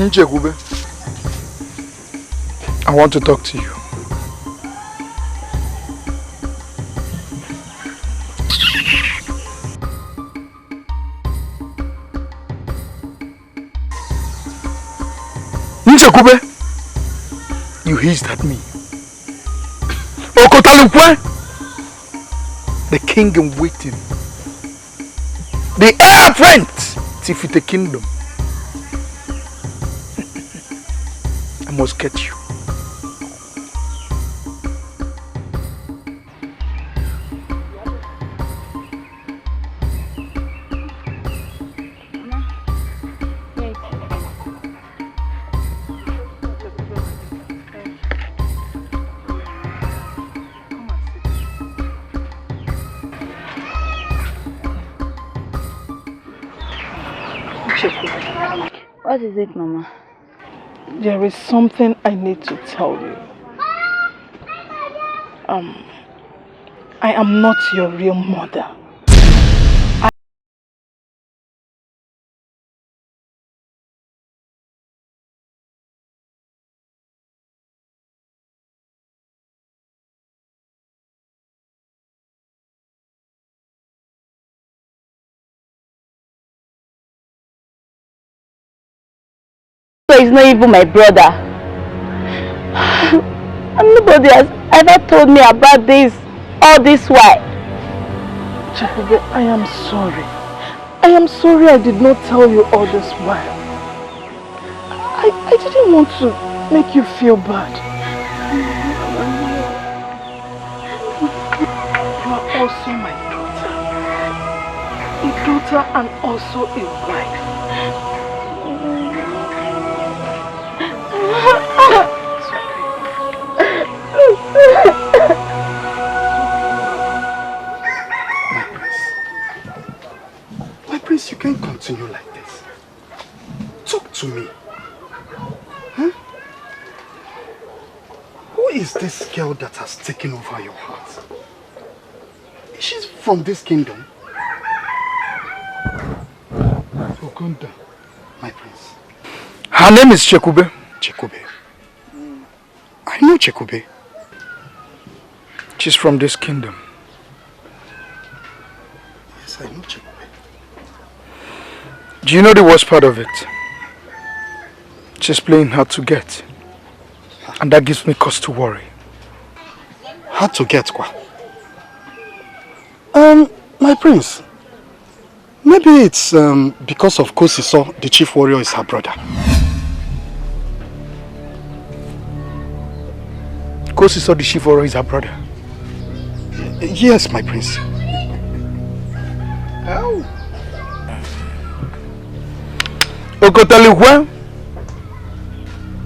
Nchekube, I want to talk to you. Nchekube, you hissed at me. Okotalukwe, the king in waiting, the heir apparent to fit the kingdom. I must get you. What is it, Mama? There is something I need to tell you. I am not your real mother. He's not even my brother. And nobody has ever told me about this all this while. Chekube, I am sorry. I am sorry I did not tell you all this while. I didn't want to make you feel bad. You are also my daughter. A daughter and also a wife. My prince, you can't continue like this. Talk to me. Huh? Who is this girl that has taken over your heart? She's from this kingdom. Ogunda, my prince. Her name is Chekube. Chekube. I know Chekube. She's from this kingdom. Yes, I know Chekube. Do you know the worst part of it? She's playing hard to get. And that gives me cause to worry. Hard to get, kwa? My prince. Maybe it's because of Kosiso, the chief warrior is her brother. Kosiso, the chief warrior is her brother? Yes, my prince. How? Okotalikwe?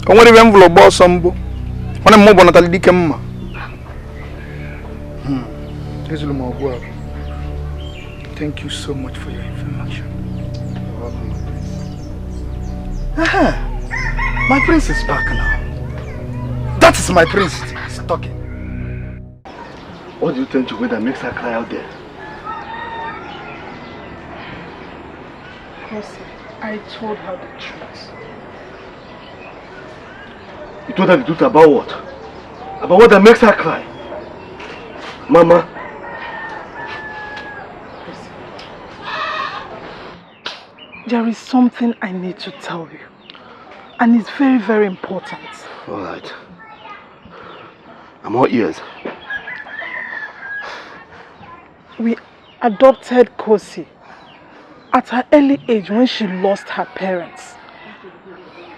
Onwere ibe mvulo bo sombo. Wana mmobo natali dike mma. Ezulu mogwa. Thank you so much for your information. You're welcome, my prince. My prince is back now. That is my prince. He's talking. What do you think to that makes her cry out there? Kosi, I told her the truth. You told her the truth about what? About what that makes her cry? Mama. There is something I need to tell you. And it's very, very important. Alright. I'm all ears. We adopted Kosi at her early age when she lost her parents.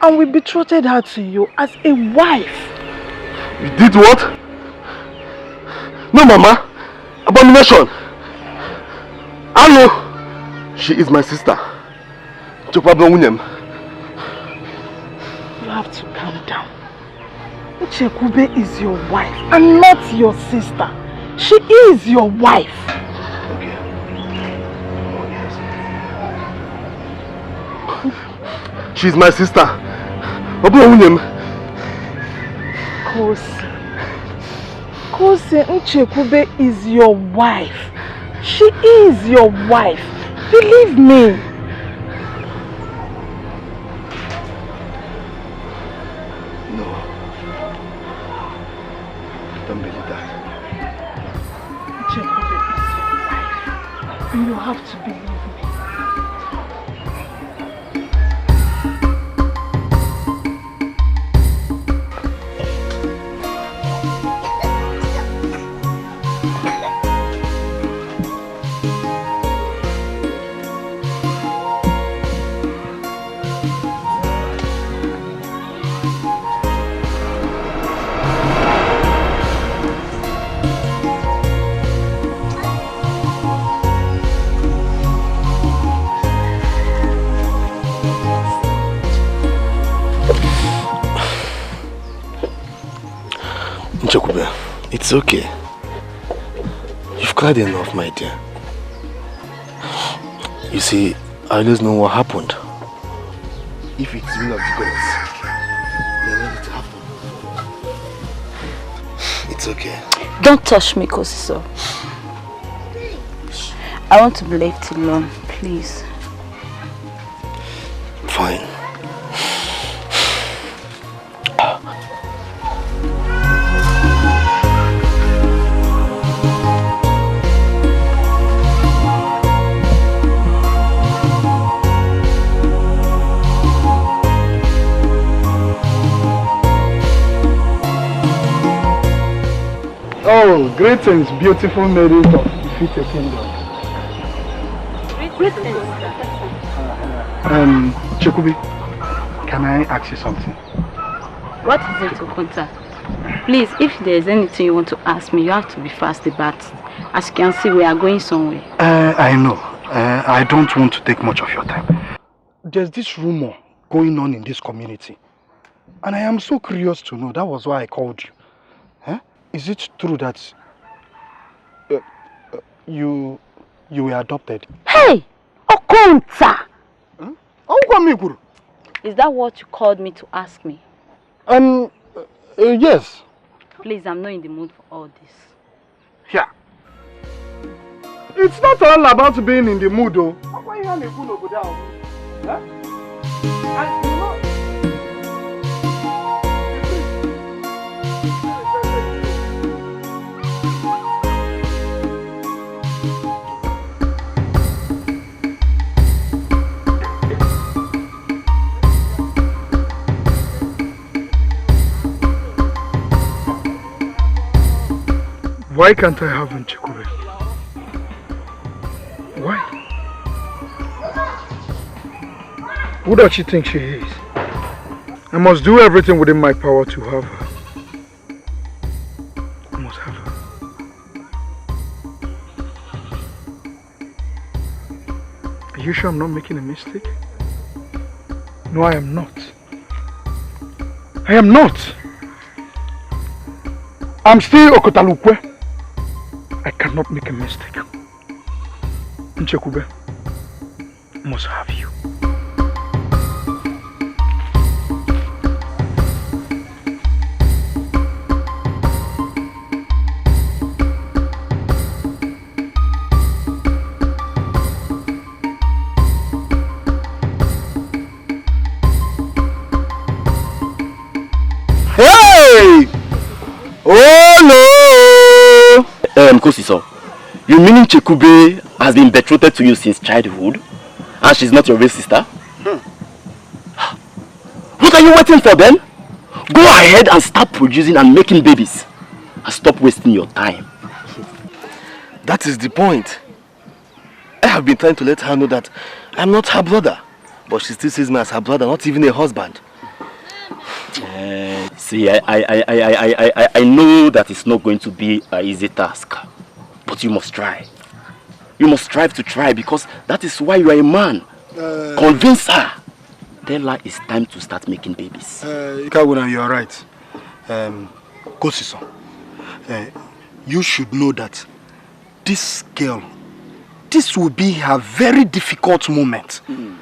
And we betrothed her to you as a wife. You did what? No, Mama. Abomination. Hello. She is my sister. You have to calm down. Chekube is your wife and not your sister. She is your wife. Okay. Oh, yes. She's my sister. Kosi, Chekube is your wife. She is your wife. Believe me. No. Don't believe that. Jacob is your wife. And you have to believe me. It's okay. You've cried enough, my dear. You see, I always know what happened. If it's will of the gods, then let it happen. It's okay. Don't touch me, Kosiso. I want to be left alone, please. Fine. Oh, greetings, beautiful maidens of Etiko Kingdom. Greetings. Chekubi, can I ask you something? What is it, Okunta? Please, if there's anything you want to ask me, you have to be fast about it. As you can see, we are going somewhere. I know. I don't want to take much of your time. There's this rumor going on in this community. And I am so curious to know. That was why I called you. Is it true that you were adopted? Hey! Okunta! Huh? Is that what you called me to ask me? Yes. Please, I'm not in the mood for all this. Yeah. It's not all about being in the mood, though. Why you have a good over there? Huh? And you know, why can't I have Nchekube? Why? Who does she think she is? I must do everything within my power to have her. I must have her. Are you sure I'm not making a mistake? No, I am not. I am not. I'm still Okotalukwe. I cannot make a mistake. Nchekube must have you. Hey! Oh no! Kosiso, you meaning Chekube has been betrothed to you since childhood? And she's not your real sister? What are you waiting for then? Go ahead and start producing and making babies. And stop wasting your time. That is the point. I have been trying to let her know that I'm not her brother. But she still sees me as her brother, not even a husband. See, I know that it's not going to be an easy task. But you must try. You must strive to try because that is why you are a man. Convince her. Tell her it's time to start making babies. Kawuna, you are right. Kosiso, you should know that this girl, this will be her very difficult moment. You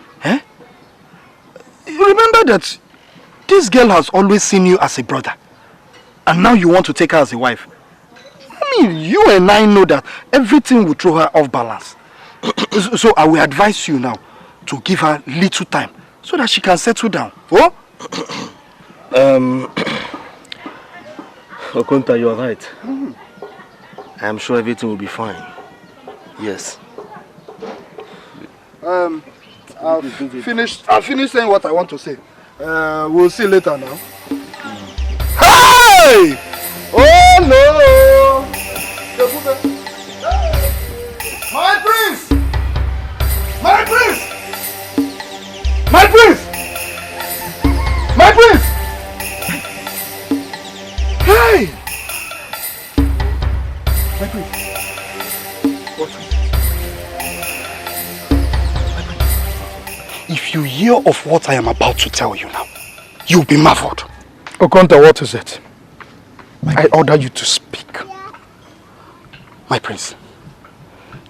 remember that this girl has always seen you as a brother. And now you want to take her as a wife. I mean, you and I know that everything will throw her off balance. So I will advise you now to give her little time so that she can settle down. Oh? Okonta, you are right. I am sure everything will be fine. Yes. I've finished saying what I want to say. We'll see later now. Hey! Oh no! My prince! My prince! My prince! My prince! Hey! My prince! What's it? If you hear of what I am about to tell you now, you'll be marveled. Okonta, what is it? I order you to speak. My prince,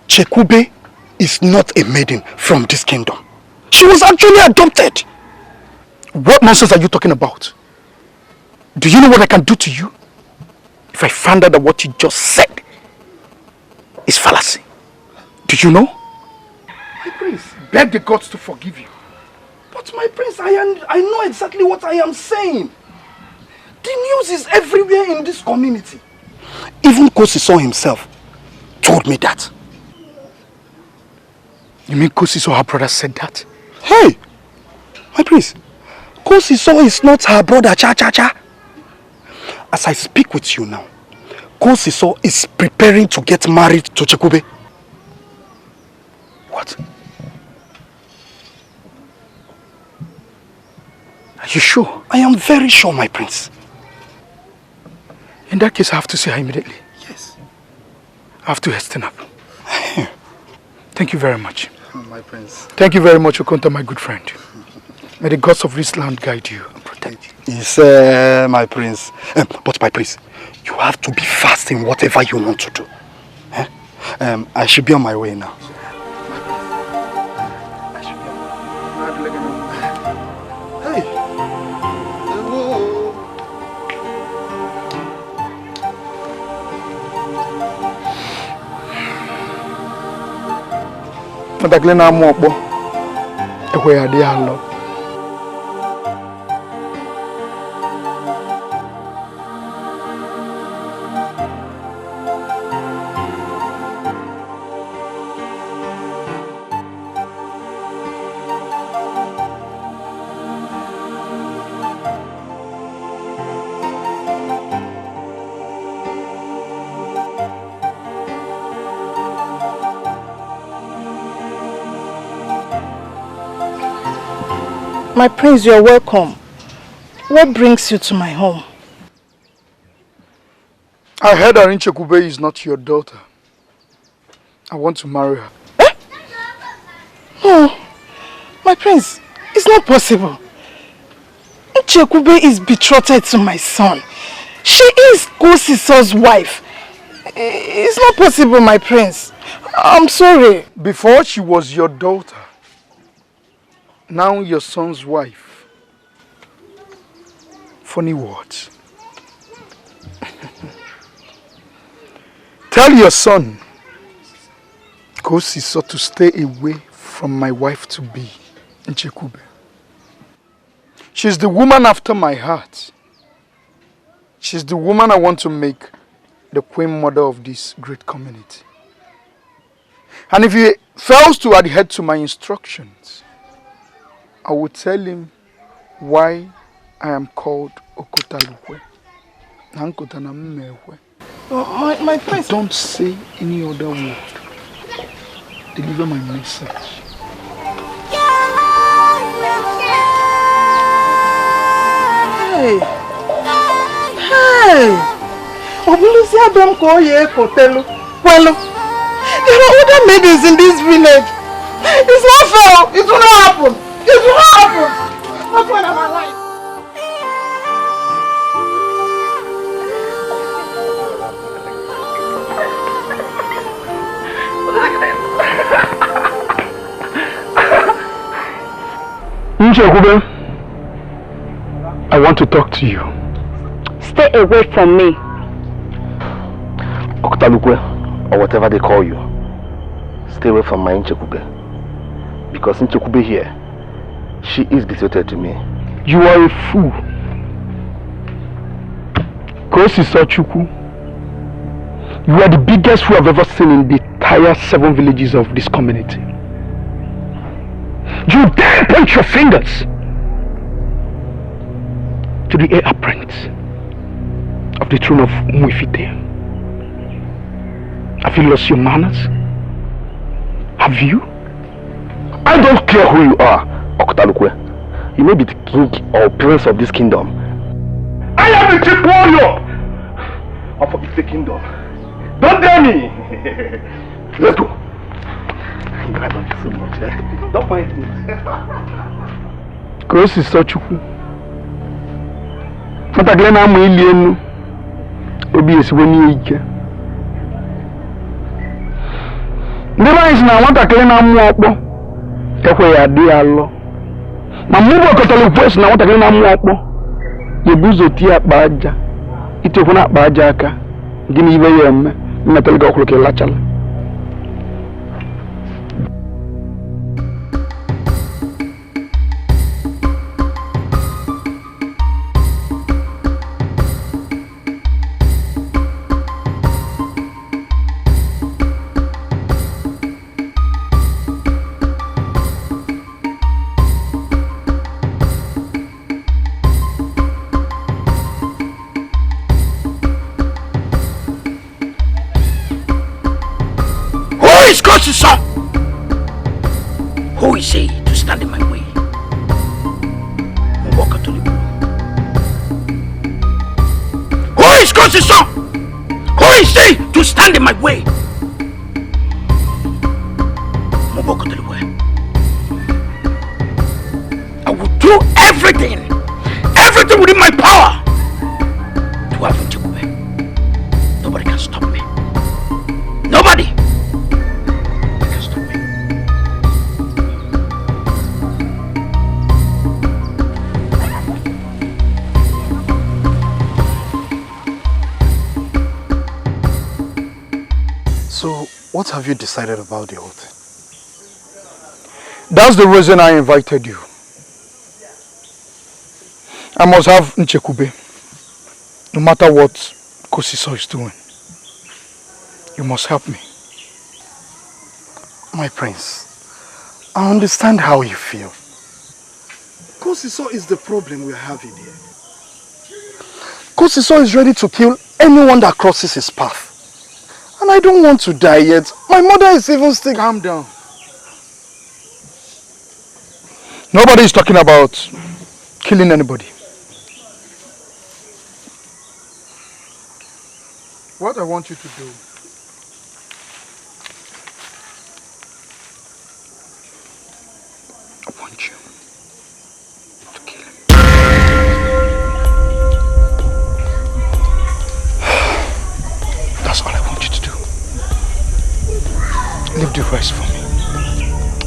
Chekube is not a maiden from this kingdom. She was actually adopted. What nonsense are you talking about? Do you know what I can do to you? If I find out that what you just said is fallacy. Do you know? My prince, beg the gods to forgive you. But my prince, I know exactly what I am saying. The news is everywhere in this community. Even Kosiso himself told me that. You mean Kosiso, her brother, said that? Hey! My prince, Kosiso is not her brother, cha-cha-cha. As I speak with you now, Kosiso is preparing to get married to Chekube. What? Are you sure? I am very sure, my prince. In that case, I have to see her immediately. Yes. I have to hasten up. Thank you very much. My prince. Thank you very much, Okonta, my good friend. May the gods of this land guide you and protect you. Yes, my prince. But my prince, you have to be fast in whatever you want to do. I should be on my way now. Hey. Madaglena Mobo, where they are low. My prince, you are welcome. What brings you to my home? I heard that Chekube is not your daughter. I want to marry her. Eh? No, my prince, it's not possible. Chekube is betrothed to my son. She is Kosiso's wife. It's not possible, my prince. I'm sorry. Before she was your daughter, now your son's wife. Funny words. Tell your son, Kosiso, to stay away from my wife-to-be, Chekube. She's the woman after my heart. She's the woman I want to make the queen mother of this great community. And if he fails to adhere to my instructions, I will tell him why I am called Okotalukwe. My prince. Don't say any other word. Deliver my message. Hey! Hey! Obulusia don't call ye Kotelu. Well, there are other maidens in this village. It's not fair. It will not happen. It will not happen. Not when I'm alive. Chekube, I want to talk to you. Stay away from me. Okotalukwe, or whatever they call you, stay away from my Chekube. Because Chekube here, she is devoted to me. You are a fool. Kosi Sochukwu, you are the biggest fool I've ever seen in the entire 7 villages of this community. You dare point your fingers to the heir apparent of the throne of Umuifite. Have you lost your manners? Have you? I don't care who you are, Okutalukwe. You may be the king or prince of this kingdom. I am the chief warrior of the kingdom. Don't dare me! Let's go. I love you so much. Don't mind me. Kosi Sochukwu. Matakile na amu ili enu. Obi esibo ni ike. Ndeba isi na matakile na amu okpo. Ekwe ya di alo. Ma mubo Okotolukwe isi na matakile na amu okpo. Yebuzo ti akpa aja. Itekwu na akpa aja aka. Gini ibe ya eme. Mmetaliga okuluke lachala. Who is he to stand in my way? Who is God's son? Who is he to stand in my way? I will do everything within my power to have Nchekube. Nobody can stop me. Nobody. So, what have you decided about the whole thing? That's the reason I invited you. I must have Nchekube. No matter what Kosiso is doing. You must help me. My prince, I understand how you feel. Kosiso is the problem we're having here. Kosiso is ready to kill anyone that crosses his path. And I don't want to die yet. My mother is even still... Calm down. Nobody is talking about killing anybody. What I want you to do I want you to kill him. That's all I want you to do. Leave the rest for me.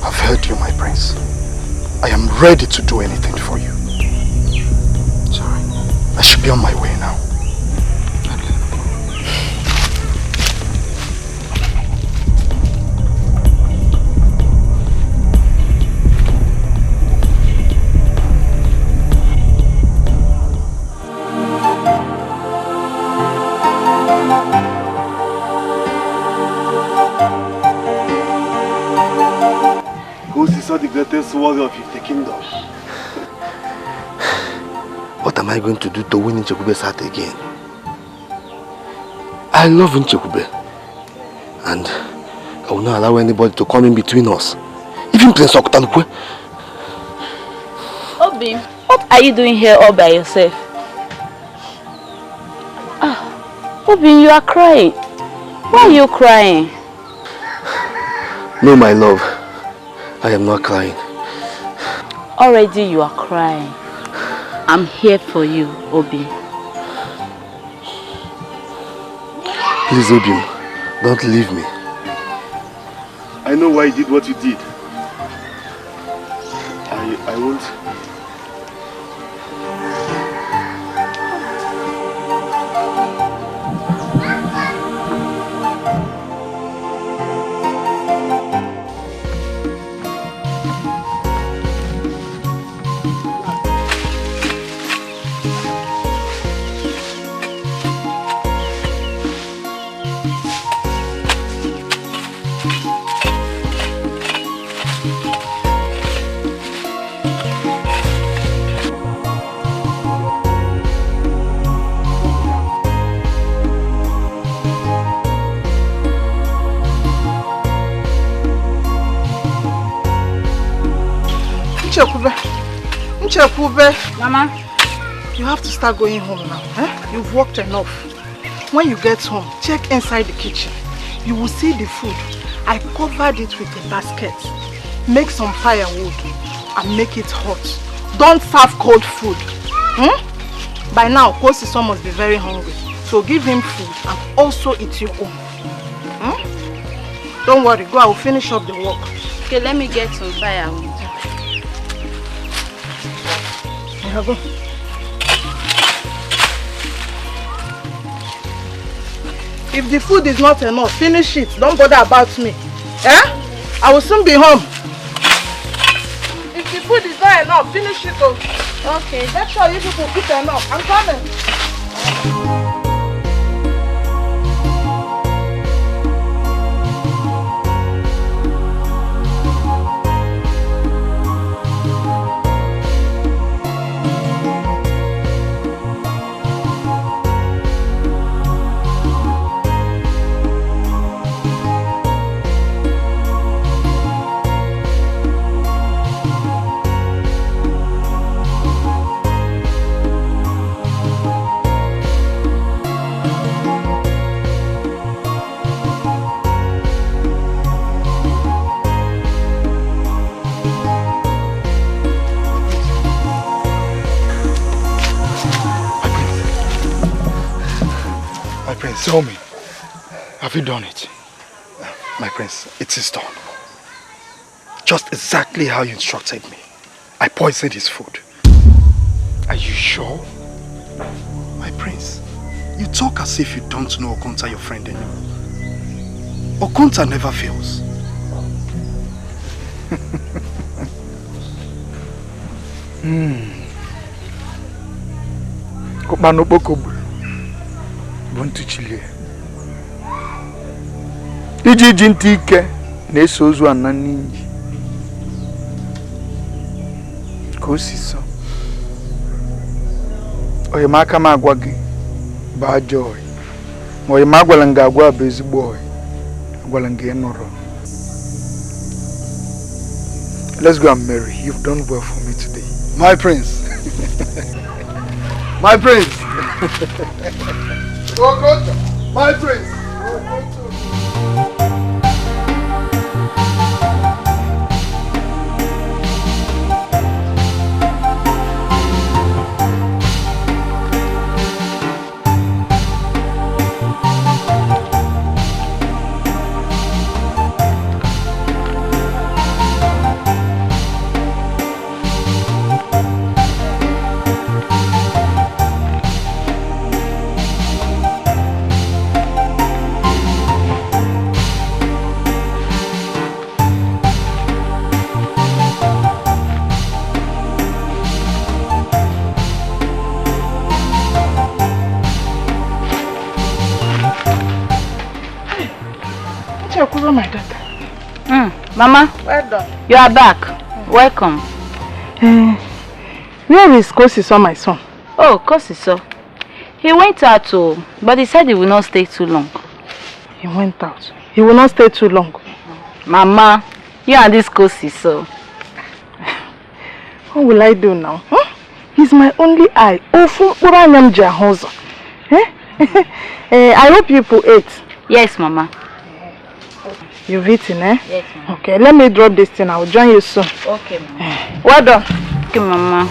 I've heard you, my prince. I am ready to do anything for you. Sorry. I should be on my way now. The greatest warrior of the kingdom. What am I going to do to win Nchekube's heart again? I love Nchekube, and I will not allow anybody to come in between us. Even Prince Okutalukwe. Obi, what are you doing here all by yourself? Obi, you are crying. Why are you crying? No, my love. I am not crying. Already you are crying. I'm here for you, Obi. Please, Obi, don't leave me. I know why you did what you did. I won't. Nchekube. Mama. You have to start going home now. Eh? You've worked enough. When you get home, check inside the kitchen. You will see the food. I covered it with a basket. Make some firewood and make it hot. Don't serve cold food. By now, Kosiso must be very hungry. So give him food and also eat your own. Don't worry, go, I will finish up the work. Okay, let me get some firewood. Here, go. If the food is not enough, finish it. Don't bother about me. Eh? I will soon be home. If the food is not enough, finish it. Okay. Make sure you people eat enough. I'm coming. Tell me, have you done it? My prince, it is done. Just exactly how you instructed me. I poisoned his food. Are you sure? My prince, you talk as if you don't know Okonta, your friend, anymore. Okonta never fails. Iji ntị ike na-eso ozu ana n'iyi ka o si so. Oyi m aka m agwa gị bụ ajọ oyi. Ma oyi m agwala m gị agwa bụ ezigbo oyi. Agwala m gị nọrọ. Let's go and marry. You've done well for me today. My prince. My prince. My prince. My daughter. Mama, Well done. you are back. Welcome. Where is Kosiso, my son? Oh, Kosiso. He went out, but he said he will not stay too long. He went out. He will not stay too long. Mama, you and this Kosiso. What will I do now? He's my only eye. I hope you people ate. Yes, Mama. You've eaten, eh? Yes, Mama. Okay, let me drop this thing. I will join you soon. Okay, Mama. Well done. Okay, Mama.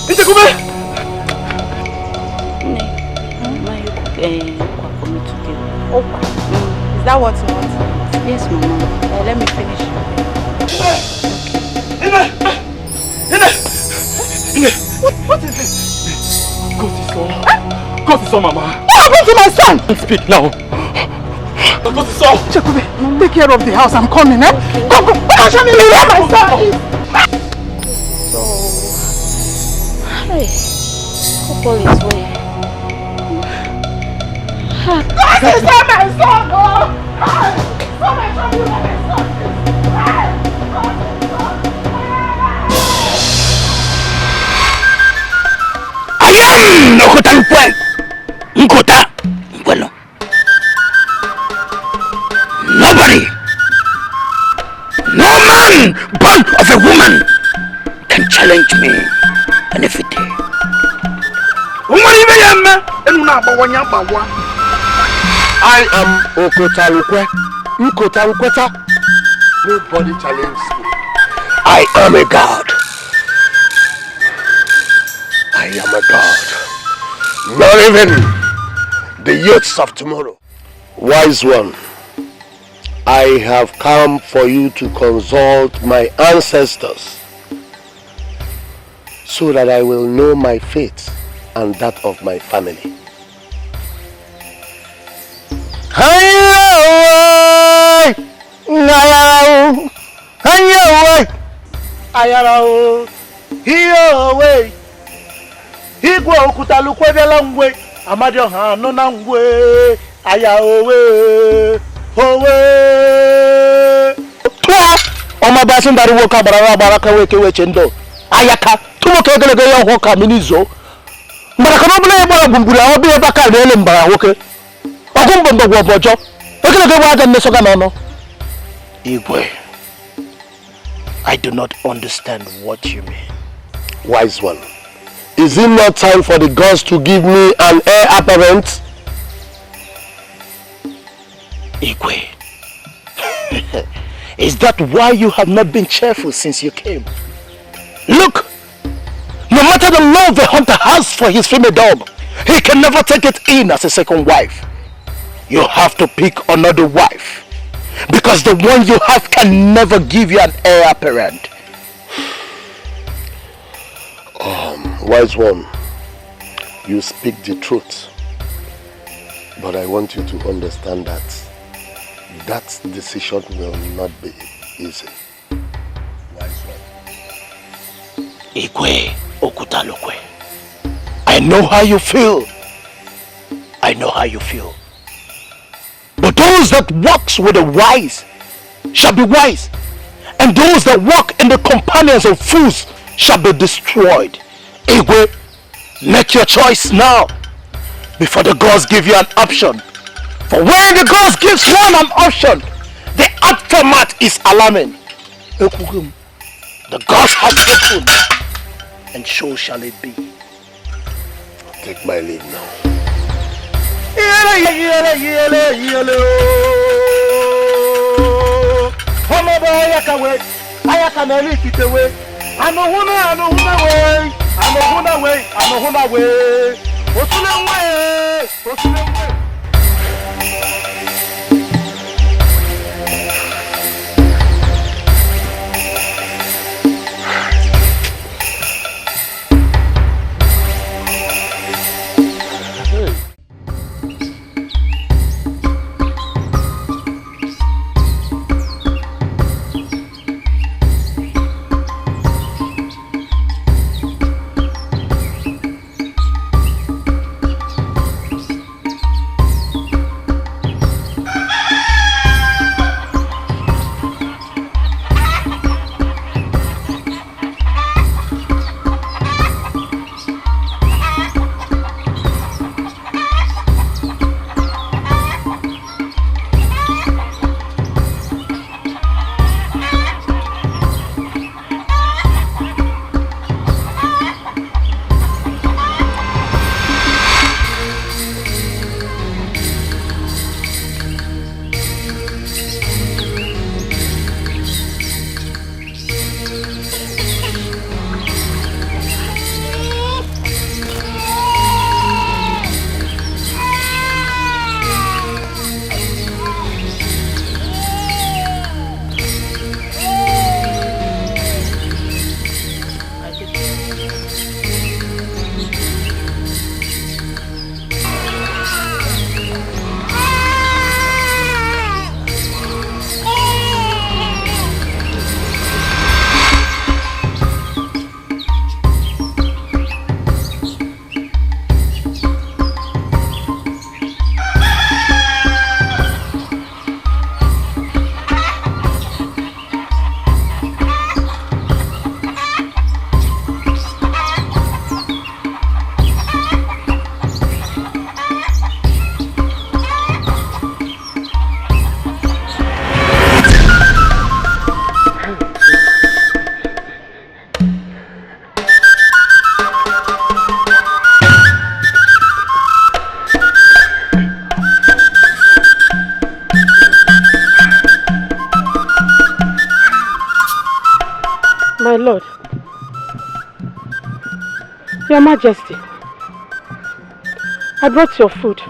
Etiko! Is that what you want? Yes, Mama. Let me finish. What is this? Kosiso, Mama. What happened to my son? Speak now. Kosiso. Chekube, take care of the house. I'm coming, eh? Come. Show me where my son is. So, hey, hope all is well. This is not my son, oh! Come and show me where my son is. Nobody, no man born of a woman can challenge me any day. I am Okotalukwe. Nobody challenges me. I am a god. I am a god. Not even the youths of tomorrow. Wise one, I have come for you to consult my ancestors so that I will know my fate and that of my family. Igwe Okutalukwe bịala ngwe Amadioha nọ na ngwe aya owe Ọma basi ndari woka bara ka weke weche ndo ayaka tumoke egelege ya hoka minizo mbaraka no bule gbara gbugburu ahụ bi ebe ka rele mbara nwoke ogumbo ndogwo bojo egelege wa aja nneso ga no Igwe, I do not understand what you mean. Wise one, is it not time for the gods to give me an heir apparent? Igwe, is that why you have not been cheerful since you came? Look, no matter the love the hunter has for his female dog, he can never take it in as a second wife. You have to pick another wife, because the one you have can never give you an heir apparent. Wise one, you speak the truth, but I want you to understand that decision will not be easy. Wise one. Igwe Okutalukwe, I know how you feel. I know how you feel. But those that walks with the wise shall be wise, and those that walk in the companions of fools shall be destroyed. Igwe, make your choice now, before the gods give you an option. For when the gods gives one an option, the aftermath is alarming. The gods have spoken, and so shall it be. Take my leave now. Your Majesty, I brought your food.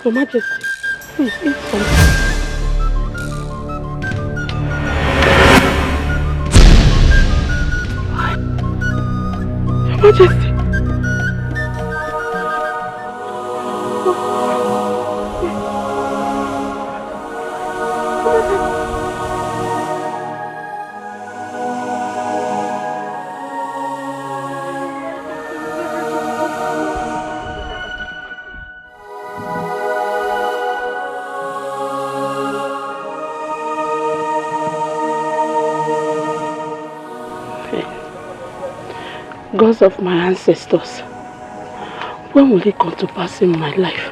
Your Majesty, please eat something. Your Majesty. Gods of my ancestors, when will it come to pass in my life?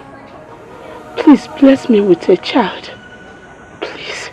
Please bless me with a child. Please.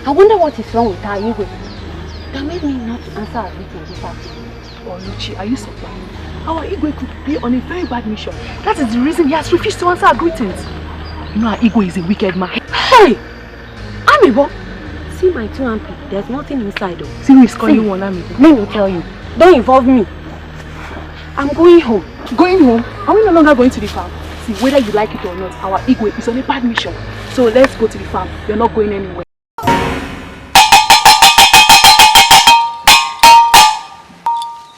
I wonder what is wrong with our Igwe that made me not answer our greeting this afternoon. Oh, Luchi, are you surprised? Our Igwe could be on a very bad mission. That is the reason he has refused to answer our greetings. You know our Igwe is a wicked man. Hey! Amibo! See my 2 ampy, there's nothing inside though. See who is calling one Amibo. Let me tell you, don't involve me. I'm going home. Going home? Are we no longer going to the farm? See, whether you like it or not, our Igwe is on a bad mission. So let's go to the farm. You're not going anywhere.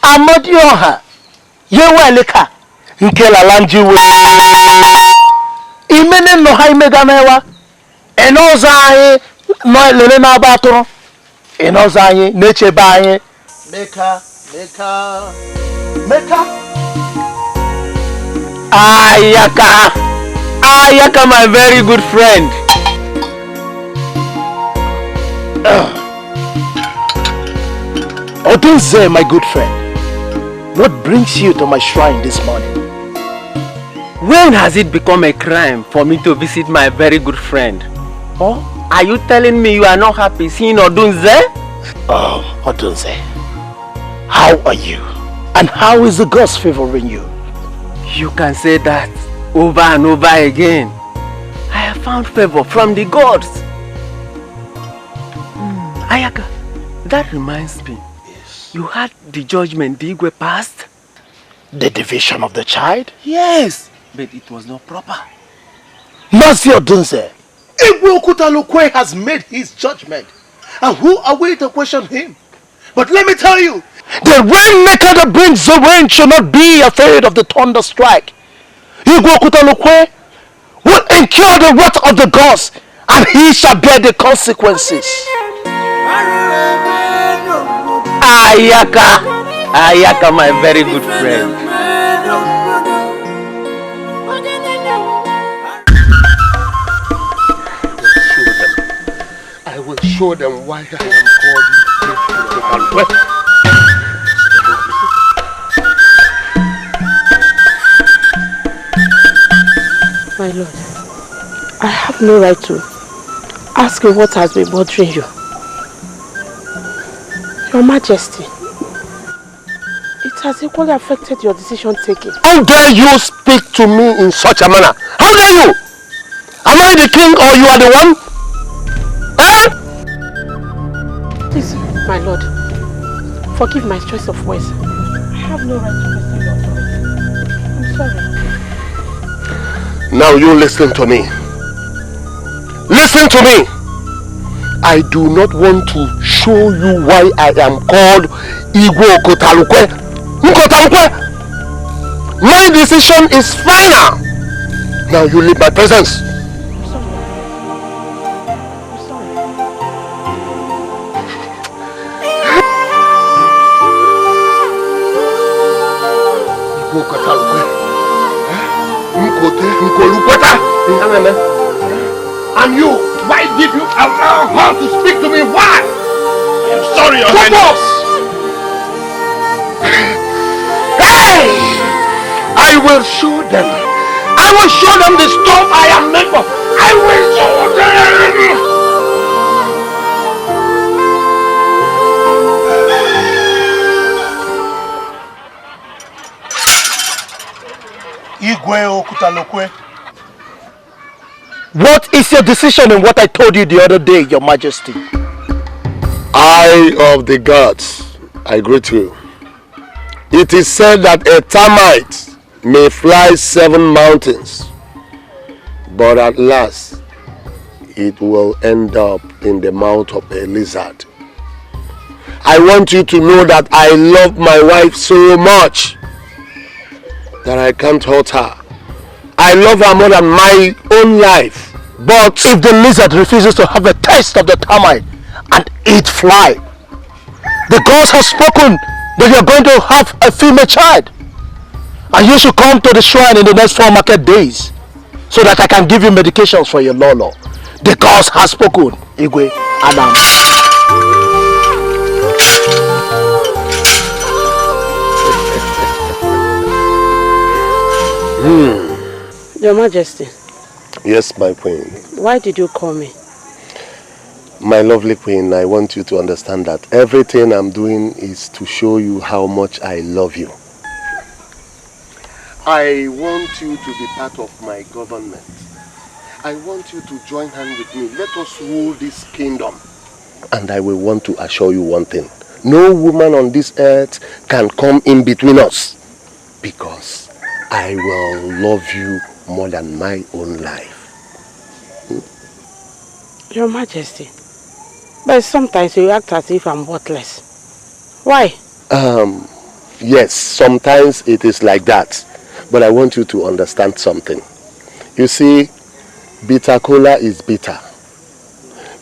Amadioha, Yeweleka, Nkela Lanjiwe. Imene no Haimegamewa, Enozaye, no Lena Batoro, Enozaye, Nechebaye, Meka. Ayaka, my very good friend. Odunze, my good friend. What brings you to my shrine this morning? When has it become a crime for me to visit my very good friend? Oh, are you telling me you are not happy seeing Odunze? Oh, Odunze, how are you? And how is the gods favoring you? You can say that over and over again. I have found favor from the gods. Ayaka, that reminds me. You had the judgment the Igwe passed? The division of the child? Yes, but it was not proper. Mazi Odunze, Igwe Okutalukwe has made his judgment. And who are we to question him? But let me tell you, the rainmaker that brings the rain should not be afraid of the thunder strike. Igwe Okutalukwe will incur the wrath of the gods, and he shall bear the consequences. Ayaka, my very good friend. I will show them why I am called. My lord, I have no right to ask you what has been bothering you. Your Majesty, it has equally affected your decision taking. How dare you speak to me in such a manner? How dare you? Am I the king or you are the one? Eh? Please, my lord, forgive my choice of words. I have no right to question your authority. I'm sorry. Now you listen to me. Listen to me. I do not want to show you why I am called Igwe Okotalukwe. Nkotalukwe! My decision is final. Now you leave my presence. I'm sorry. I'm sorry. And you, why did you allow her to speak to me? Why? I'm sorry, Your Highness. Hey! I will show them. I will show them the stuff I am made for. I will show them. Igwe Okutalokwe. What is your decision in what I told you the other day, Your Majesty? Eye of the gods, I greet you. It is said that a termite may fly 7 mountains, but at last it will end up in the mouth of a lizard. I want you to know that I love my wife so much that I can't hurt her. I love her more than my own life. But if the lizard refuses to have a taste of the termite and eat fly, the gods have spoken that you're going to have a female child. And you should come to the shrine in the next 4 market days so that I can give you medications for your lolo. The gods have spoken, Igwe Adam. Your Majesty. Yes, my queen. Why did you call me? My lovely queen, I want you to understand that everything I'm doing is to show you how much I love you. I want you to be part of my government. I want you to join hands with me. Let us rule this kingdom. And I will want to assure you one thing. No woman on this earth can come in between us. Because I will love you more than my own life. Your Majesty. But sometimes you act as if I'm worthless. Why? Yes, sometimes it is like that. But I want you to understand something. You see, bitter cola is bitter.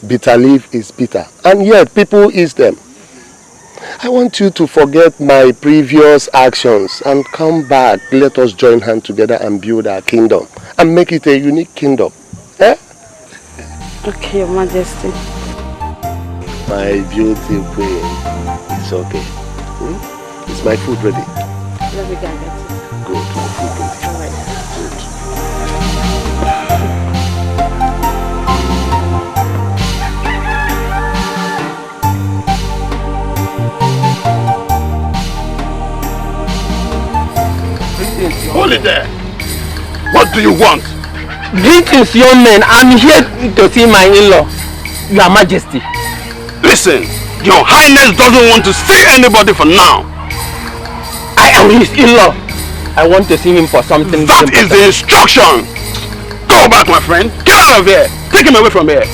Bitter leaf is bitter. And yet people eat them. I want you to forget my previous actions and come back. Let us join hands together and build our kingdom. And make it a unique kingdom. Eh? Okay, Your Majesty. My beauty queen. It's okay. Is my food ready? Let me get it. Good. My food ready. All right. Hold it there. What do you want? Greetings, young man. I'm here to see my in-law, Your Majesty. Listen, Your Highness doesn't want to see anybody for now. I am his in-law. I want to see him for something. That is the instruction. Go back, my friend. Get out of here. Take him away from here.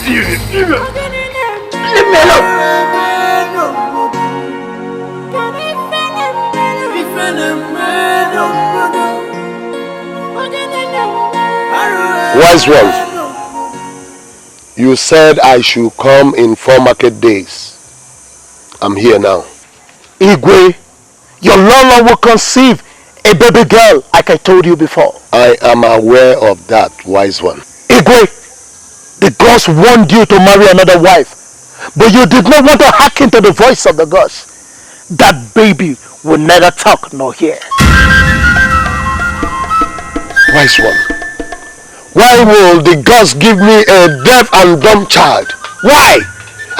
Leave me alone. Wise one, you said I should come in 4 market days. I'm here now. Igwe, your Lolo will conceive a baby girl like I told you before. I am aware of that, wise one. Igwe, the gods warned you to marry another wife, but you did not want to hearken to the voice of the gods. That baby will neither talk nor hear. Wise one, why will the gods give me a deaf and dumb child? Why?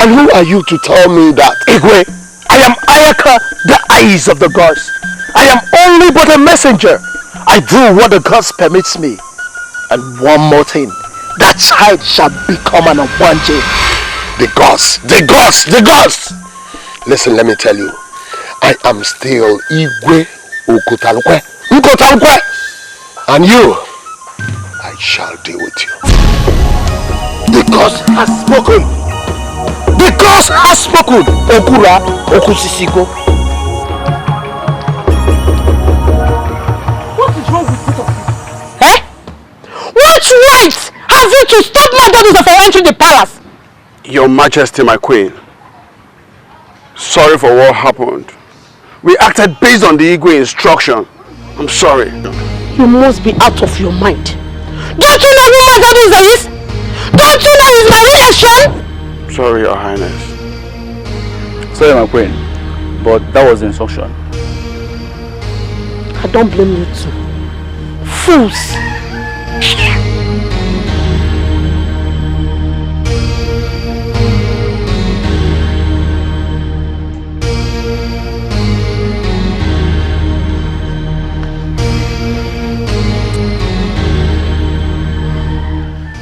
And who are you to tell me that? Igwe, I am Ayaka, the eyes of the gods. I am only but a messenger. I do what the gods permits me. And one more thing, that child shall become an Awanje. The gods, the gods, the gods! Listen, let me tell you. I am still Igwe Okutalukwe. And you, I shall deal with you. The gods has spoken. The gods has spoken. Okura, Okusisiko. want to stop Maurice from entering the palace. Your Majesty, my queen. Sorry for what happened. We acted based on the Igwe instruction. I'm sorry. You must be out of your mind. Don't you know who Maurice is? Don't you know he's my relation? Sorry, Your Highness. Sorry, my queen, but that was the instruction. I don't blame you too. Fools!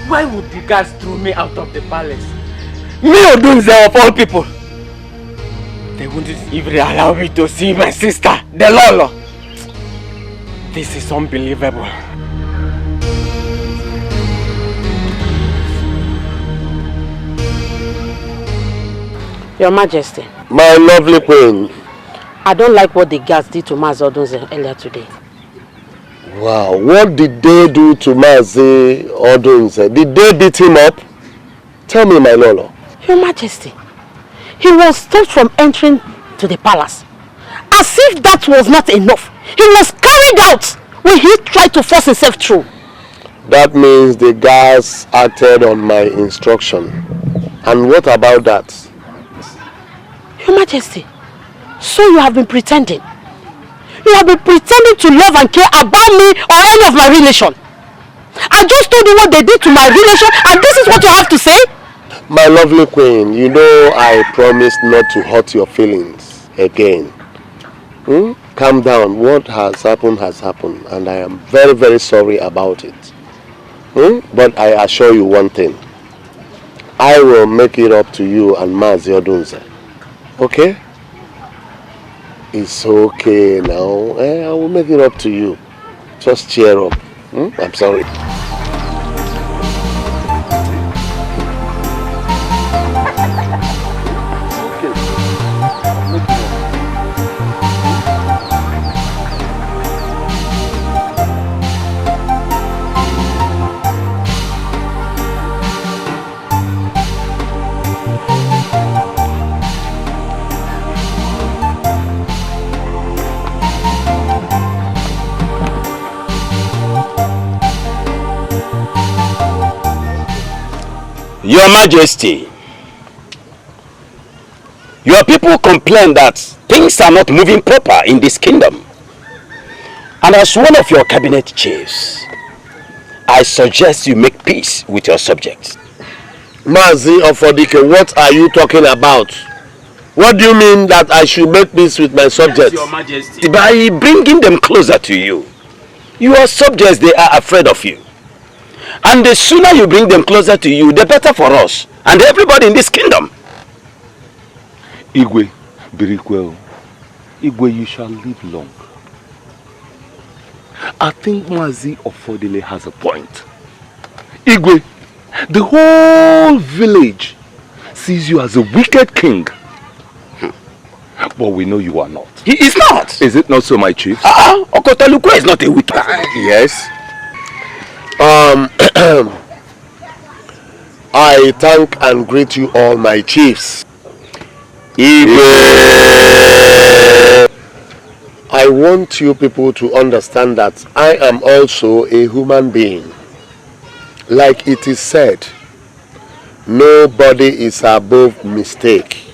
Why would the guards throw me out of the palace? Me Odunze of all people! They wouldn't even allow me to see my sister, the Lolo. This is unbelievable. Your Majesty. My lovely queen. I don't like what the guards did to Mazi Odunze earlier today. Wow, what did they do to Mazi Odunze? Did they beat him up? Tell me, my Lolo. Your Majesty, he was stopped from entering to the palace. As if that was not enough, he was carried out when he tried to force himself through. That means the guards acted on my instruction. And what about that? Your Majesty, so you have been pretending. You have been pretending to love and care about me or any of my relation. I just told you what they did to my relation and this is what you have to say? My lovely queen, you know I promised not to hurt your feelings again. Calm down. What has happened and I am very, very sorry about it. But I assure you one thing. I will make it up to you and Mazi Odunze. Okay? It's okay now. I will make it up to you. Just cheer up. I'm sorry. Your Majesty, your people complain that things are not moving proper in this kingdom. And as one of your cabinet chiefs, I suggest you make peace with your subjects. Mazi Ofodike, what are you talking about? What do you mean that I should make peace with my subjects? Your Majesty. By bringing them closer to you. Your subjects, they are afraid of you. And the sooner you bring them closer to you, the better for us and everybody in this kingdom. Igwe, Birikwel, Igwe, you shall live long. I think Mazi Ofodile has a point. Igwe, the whole village sees you as a wicked king. But we know you are not. He is not. Is it not so, my chief? Okotalukwe is not a wicked. Yes. I thank and greet you all, my chiefs. I want you people to understand that I am also a human being. Like it is said, nobody is above mistake.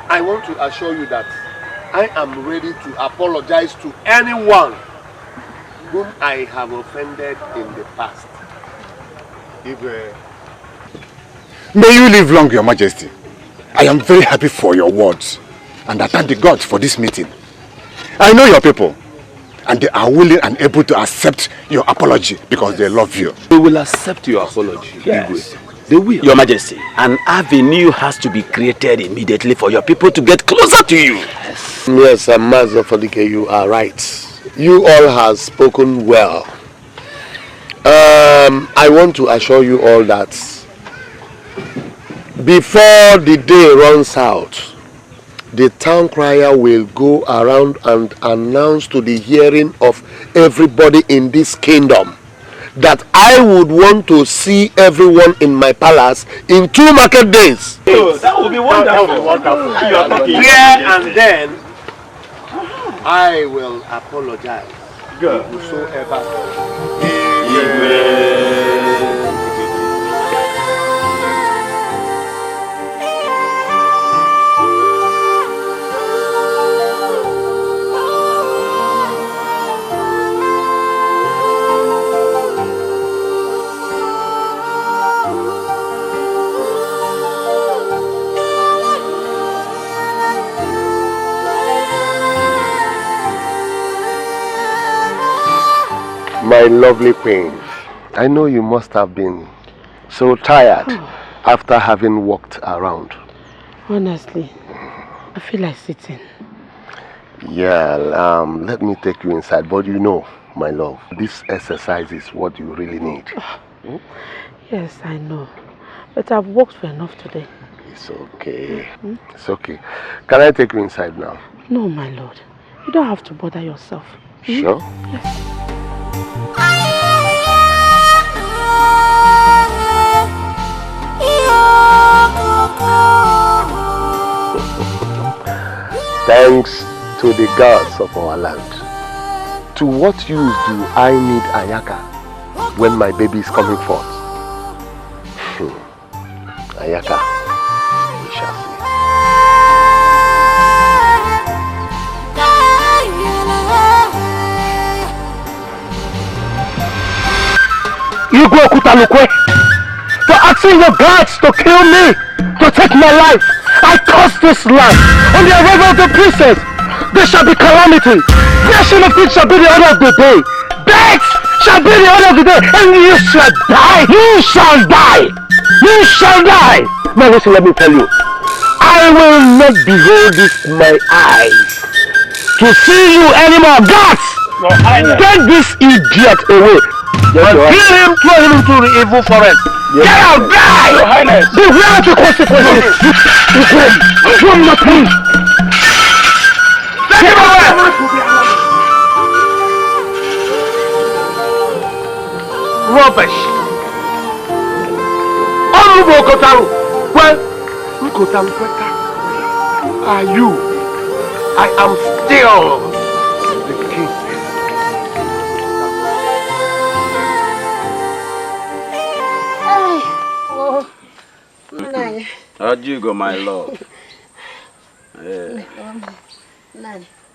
I want to assure you that I am ready to apologize to anyone whom I have offended in the past. May you live long, Your Majesty. I am very happy for your words, and I thank the gods for this meeting. I know your people, and they are willing and able to accept your apology because they love you. They will accept your apology. Yes. They will. Your Majesty, an avenue has to be created immediately for your people to get closer to you. Yes, Mazi Ofodike, you are right. You all have spoken well. I want to assure you all that before the day runs out, the town crier will go around and announce to the hearing of everybody in this kingdom that I would want to see everyone in my palace in 2 market days. Oh, that would be wonderful. That would be wonderful. You are talking here and then I will apologize. Good. Whosoever. My lovely queen, I know you must have been so tired after having walked around. Honestly, I feel like sitting. Yeah, let me take you inside, but you know, my love, this exercise is what you really need. Yes, I know. But I've walked for enough today. It's okay. It's okay. Can I take you inside now? No, my lord. You don't have to bother yourself. Sure? Yes. Thanks to the gods of our land. To what use do I need Ayaka when my baby is coming forth? Ayaka, we shall see. You go Kutalukwe for asking your gods to kill me, to take my life. I curse this land. On the arrival of the princess, there shall be calamity. Nation of things shall be the order of the day. Death shall be the order of the day, and you shall die. You shall die. You shall die. Now listen, let me tell you. I will not behold this my eyes to see you anymore. Gods, get this idiot away. And kill him, throw him into the evil forest. Yes, get out, die! Your Highness! Beware of the consequences! One more thing! Take him away! Rubbish! Honorable Kotaru! Well, Kotaru Kweta, are you? I am still the king. How'd you go, my love?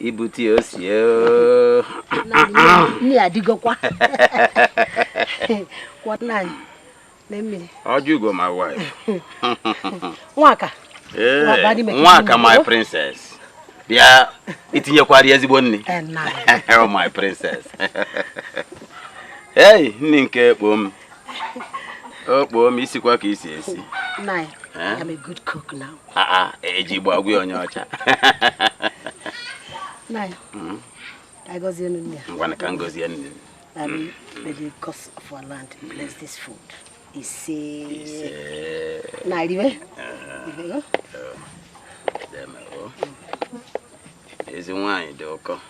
Ibuti osio. Ni adigo kwa. What nine? Let me. How'd you go, my wife? Waka. Waka, my princess. Yeah, it's in your quarry as one. Oh, my princess. Hey, Ninke boom. Oh, boom, Missy Quacky says. Nine. I'm a good cook now. Ejibwa on your chat. Nine. I got the end. One can go the end. May the cost of our land bless this food. Is say. Nine. Is the wine, Doko.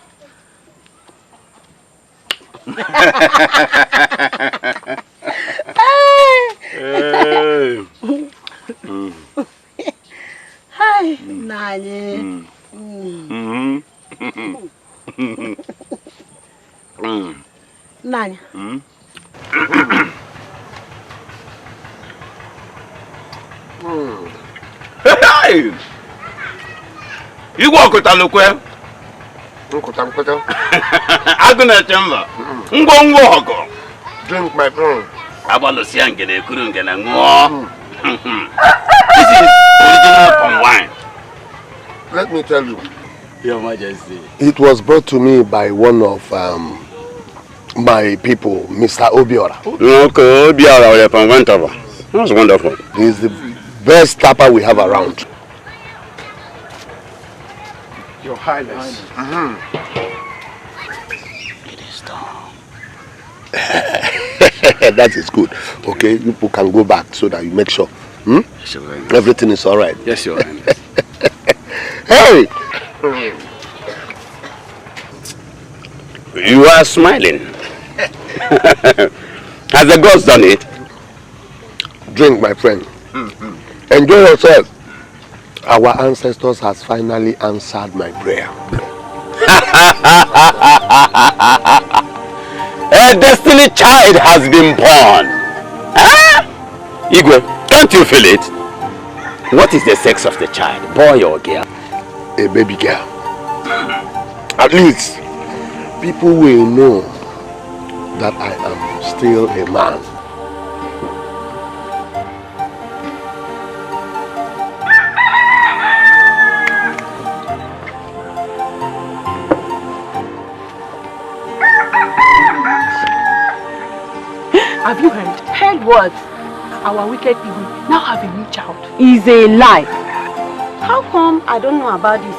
Hi, Nani. Nani. Hey! You walk with a look well? I'm gonna chamber. Drink my tongue. I want to see and get a couldn't get a more. This is original palm wine. Let me tell you. Your Majesty. It was brought to me by one of my people, Mr. Obiora. Okay, Obiora from Wentava. That's wonderful. He's the best tapper we have around. Your Highness. It is done. That is good. Okay, you people can go back so that you make sure. Everything is all right. Yes, Your Highness. Hey! You are smiling. Has the gods done it? Drink, my friend. Enjoy yourself. Our ancestors has finally answered my prayer. A destiny child has been born. Ah? Igwe, can't you feel it? What is the sex of the child, boy or girl? A baby girl. At least, people will know that I am still a man. Have you heard? Heard what? Our wicked people now have a new child. Is a lie. How come I don't know about this?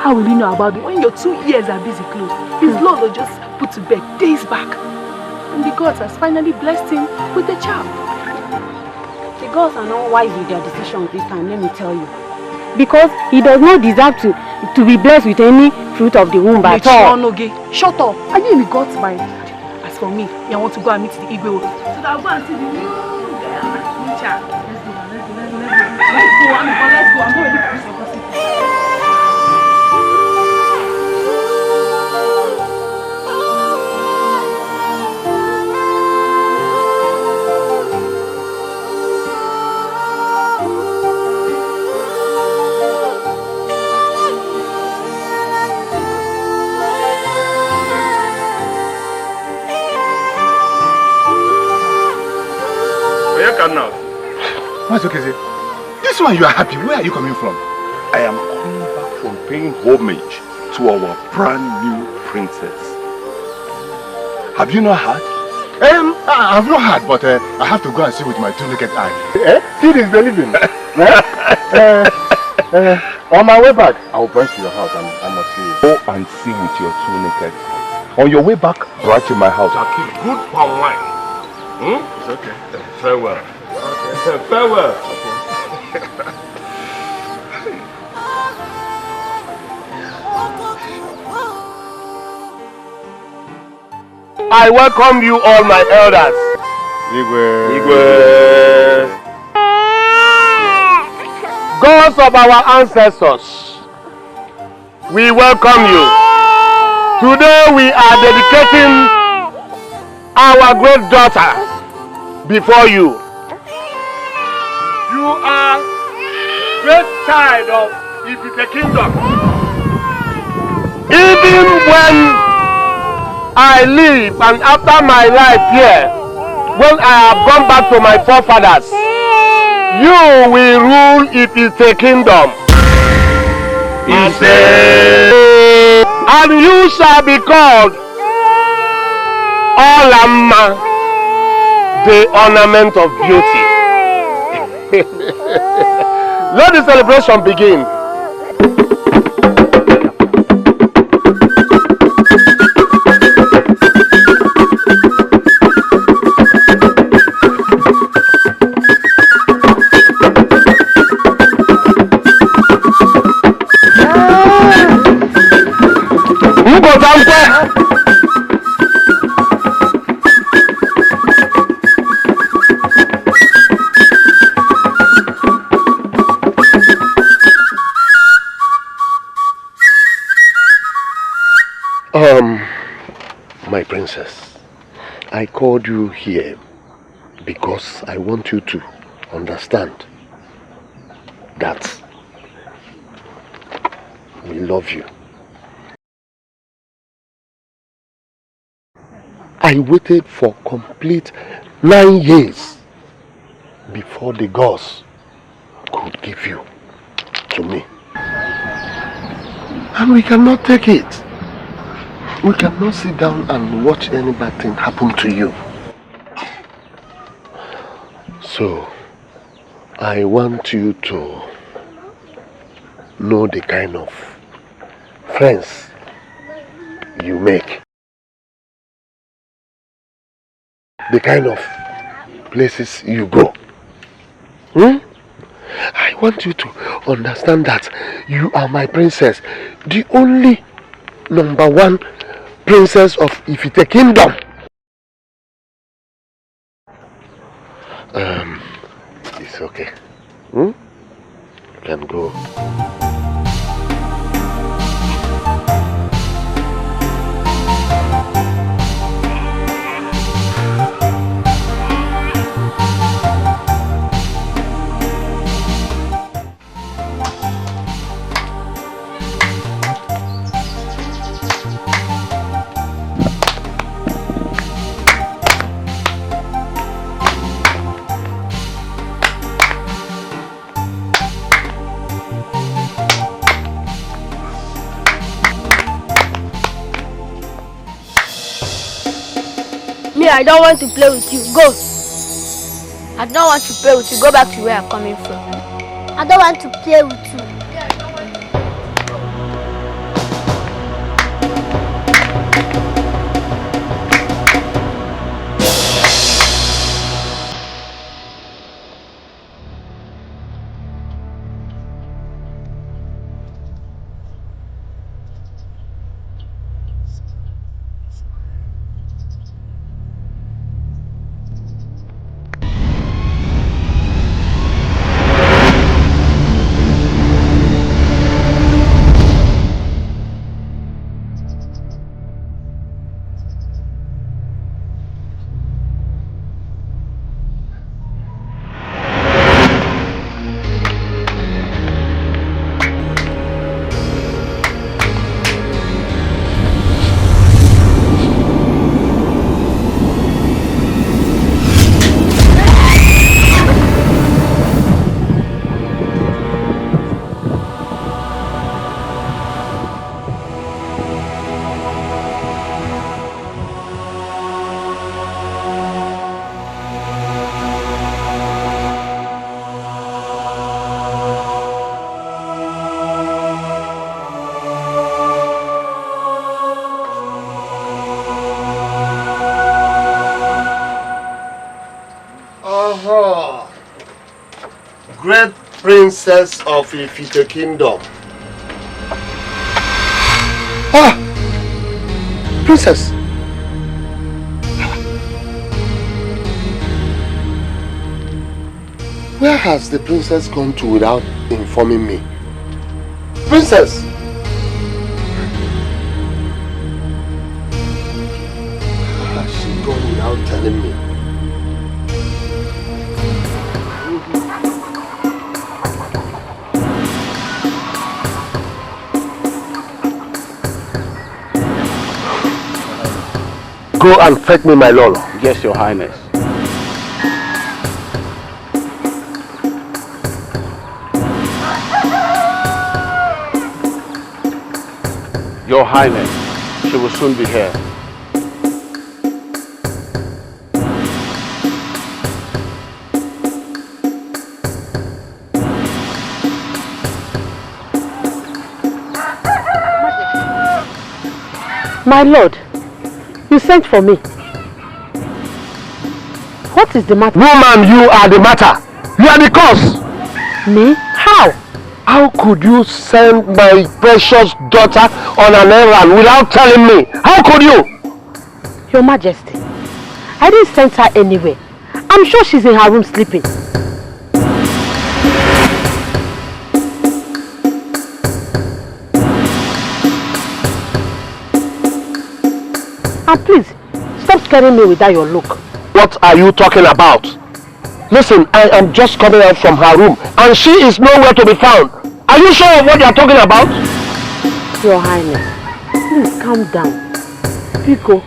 How will you know about it when your 2 ears are busy closed? His Lord was just put to bed days back. And the gods has finally blessed him with a child. The gods are not wise with their decisions this time, let me tell you. Because he does not deserve to be blessed with any fruit of the womb at all. Shut up. Are you in the God's mind? As for me, I want to go and meet the Igwe. So that I'll go and see the new child. Let's go. I'm not ready for this. Now. What's okay, sir? This one you are happy. Where are you coming from? I am coming back from paying homage to our brand new princess. Have you not heard? I have not heard, but I have to go and see with my 2 naked eyes. See this believing. On my way back, I will branch to your house and I must see you. Go and see with your 2 naked eyes. On your way back, branch in my house. I'll keep good palm wine. It's okay. Farewell. Okay. Farewell. Okay. I welcome you all, my elders. Igwe. Gods of our ancestors, we welcome you. Today we are dedicating our great daughter before you. You are great child of the kingdom. Even when I live and after my life here, when I have gone back to my forefathers, you will rule the kingdom. And you shall be called Olamma, the ornament of beauty. Let the celebration begin. My princess, I called you here because I want you to understand that we love you. I waited for complete 9 years before the gods could give you to me. And we cannot take it. We cannot sit down and watch any bad thing happen to you. So, I want you to know the kind of friends you make. The kind of places you go. I want you to understand that you are my princess. The only #1 princess of Ifite Kingdom. It's okay. You can go. I don't want to play with you. Go. I don't want to play with you. Go back to where I'm coming from. I don't want to play with you. Great princess of Etiko kingdom. Ah! Princess! Where has the princess gone to without informing me? Princess! Where has she gone without telling me? Go and fetch me my Lolo. Yes, Your Highness. Your Highness, she will soon be here. My lord, you sent for me. What is the matter? Woman, you are the matter. You are the cause. Me? How? How could you send my precious daughter on an errand without telling me? How could you? Your Majesty, I didn't send her anywhere. I'm sure she's in her room sleeping. And please, stop scaring me with that your look. What are you talking about? Listen, I am just coming out from her room and she is nowhere to be found. Are you sure of what you are talking about? Your Highness, please calm down. Etiko,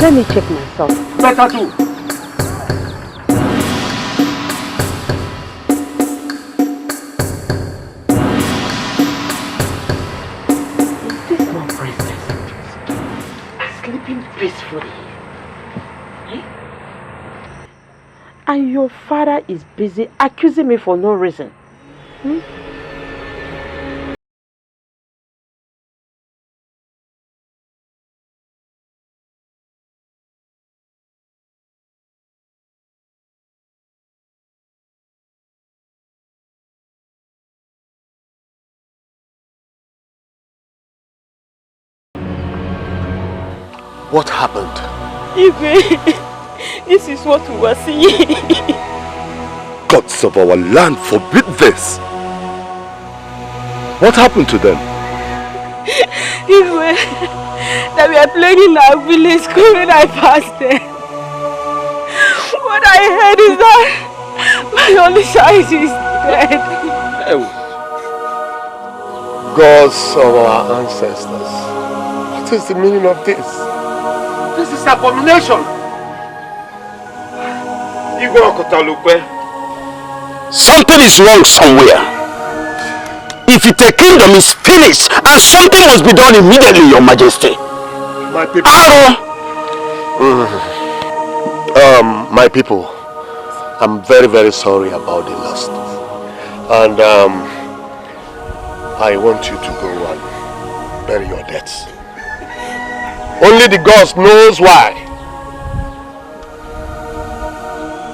let me check myself. Better too. Is this my princess? Sleeping peacefully. And your father is busy accusing me for no reason. What happened? Igwe, This is what we were seeing. Gods of our land forbid this. What happened to them? That we are playing in our village school when I passed there. What I heard is that my only child is dead. Gods of our ancestors, what is the meaning of this? This is abomination. Something is wrong somewhere. If a kingdom is finished and something must be done immediately, Your Majesty. My people. My people, I'm very, very sorry about the loss. And I want you to go and bury your deaths. Only the gods knows why.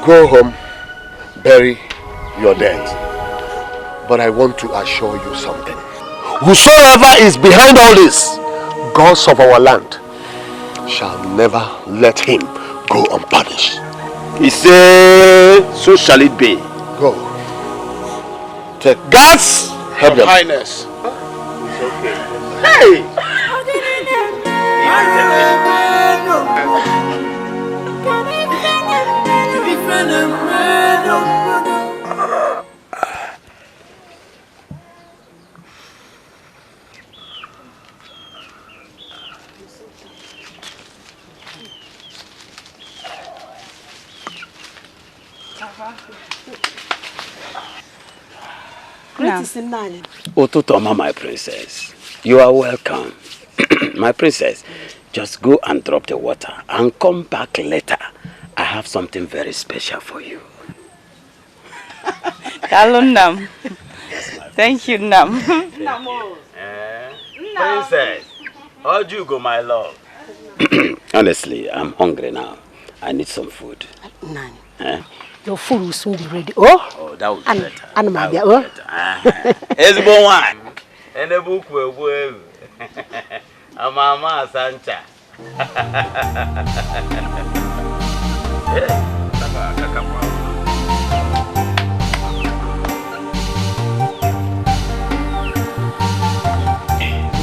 Go home, bury your dead. But I want to assure you something. Whosoever is behind all this, gods of our land, shall never let him go unpunished. He said, so shall it be. Go. Take guards, help them. Highness. Hey! Ototoma, my princess, you are welcome. My princess, just go and drop the water and come back later. I have something very special for you. Hello, Nam. Thank you, Nam. Princess, how'd you go, my love? Honestly, I'm hungry now. I need some food. Nani. Your food will soon be ready. Oh, that would be better. And my dear, it's bon wine. And a book will wave. A mama Sancha.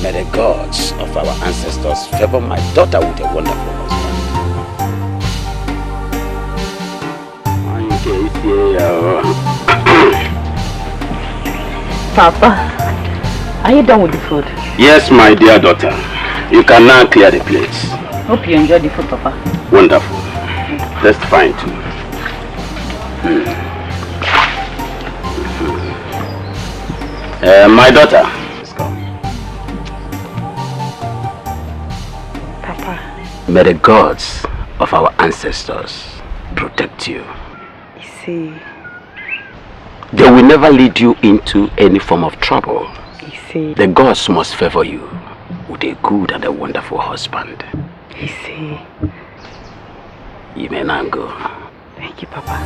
May the gods of our ancestors favor my daughter with a wonderful husband. Papa, are you done with the food? Yes, my dear daughter. You can now clear the plates. Hope you enjoyed the food, Papa. Wonderful. That's fine too. My daughter. Let's go. Papa. May the gods of our ancestors protect you. See. They will never lead you into any form of trouble. See. The gods must favor you with a good and a wonderful husband. See. You may now go. Thank you, Papa.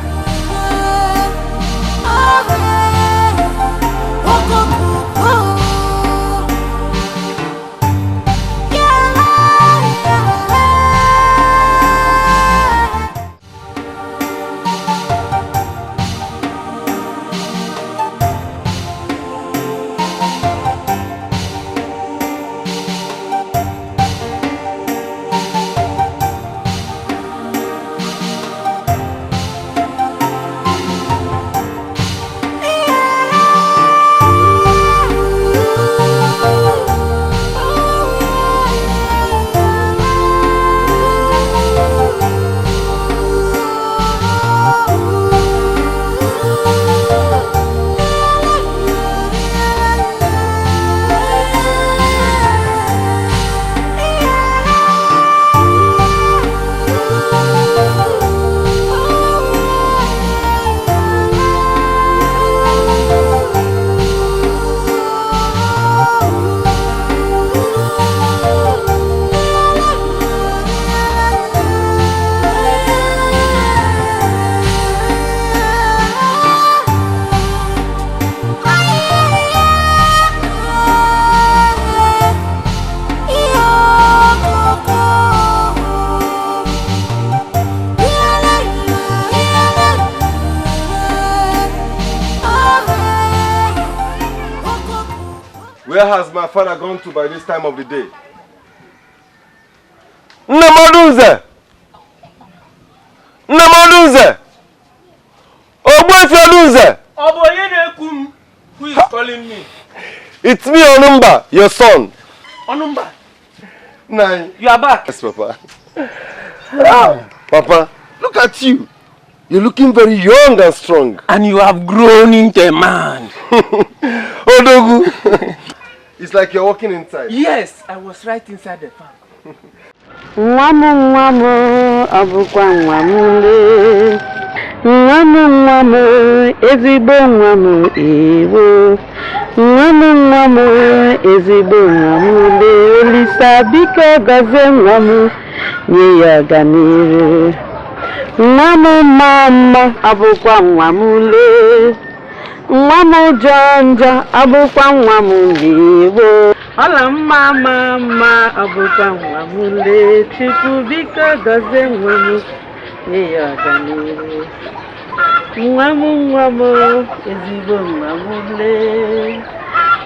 Where has my father gone to by this time of the day? Nnemoduze! Nnemoduze! Ogbefioluze! Oboyenekum, who is calling me? It's me, Onumba, your son. Onumba? Nine. You are back? Yes, Papa. Papa, look at you. You're looking very young and strong. And you have grown into a man. Odogu. It's like you're walking inside. Yes, I was right inside the farm. Nwamu abukwa nwamule. Nwamu ezigbo nwamu ewo. Nwamu ezigbo nwamule. Olisa biko gozie nwamu nye ya ganiru. Nwamu mama abukwa nwamule. Nwamu jonjo abukwa nwamule ewo. Ola mama abukwa nwamule. Chukwu biko gozie nwamu nye ya ganiru. Nwamu ezigbo nwamule.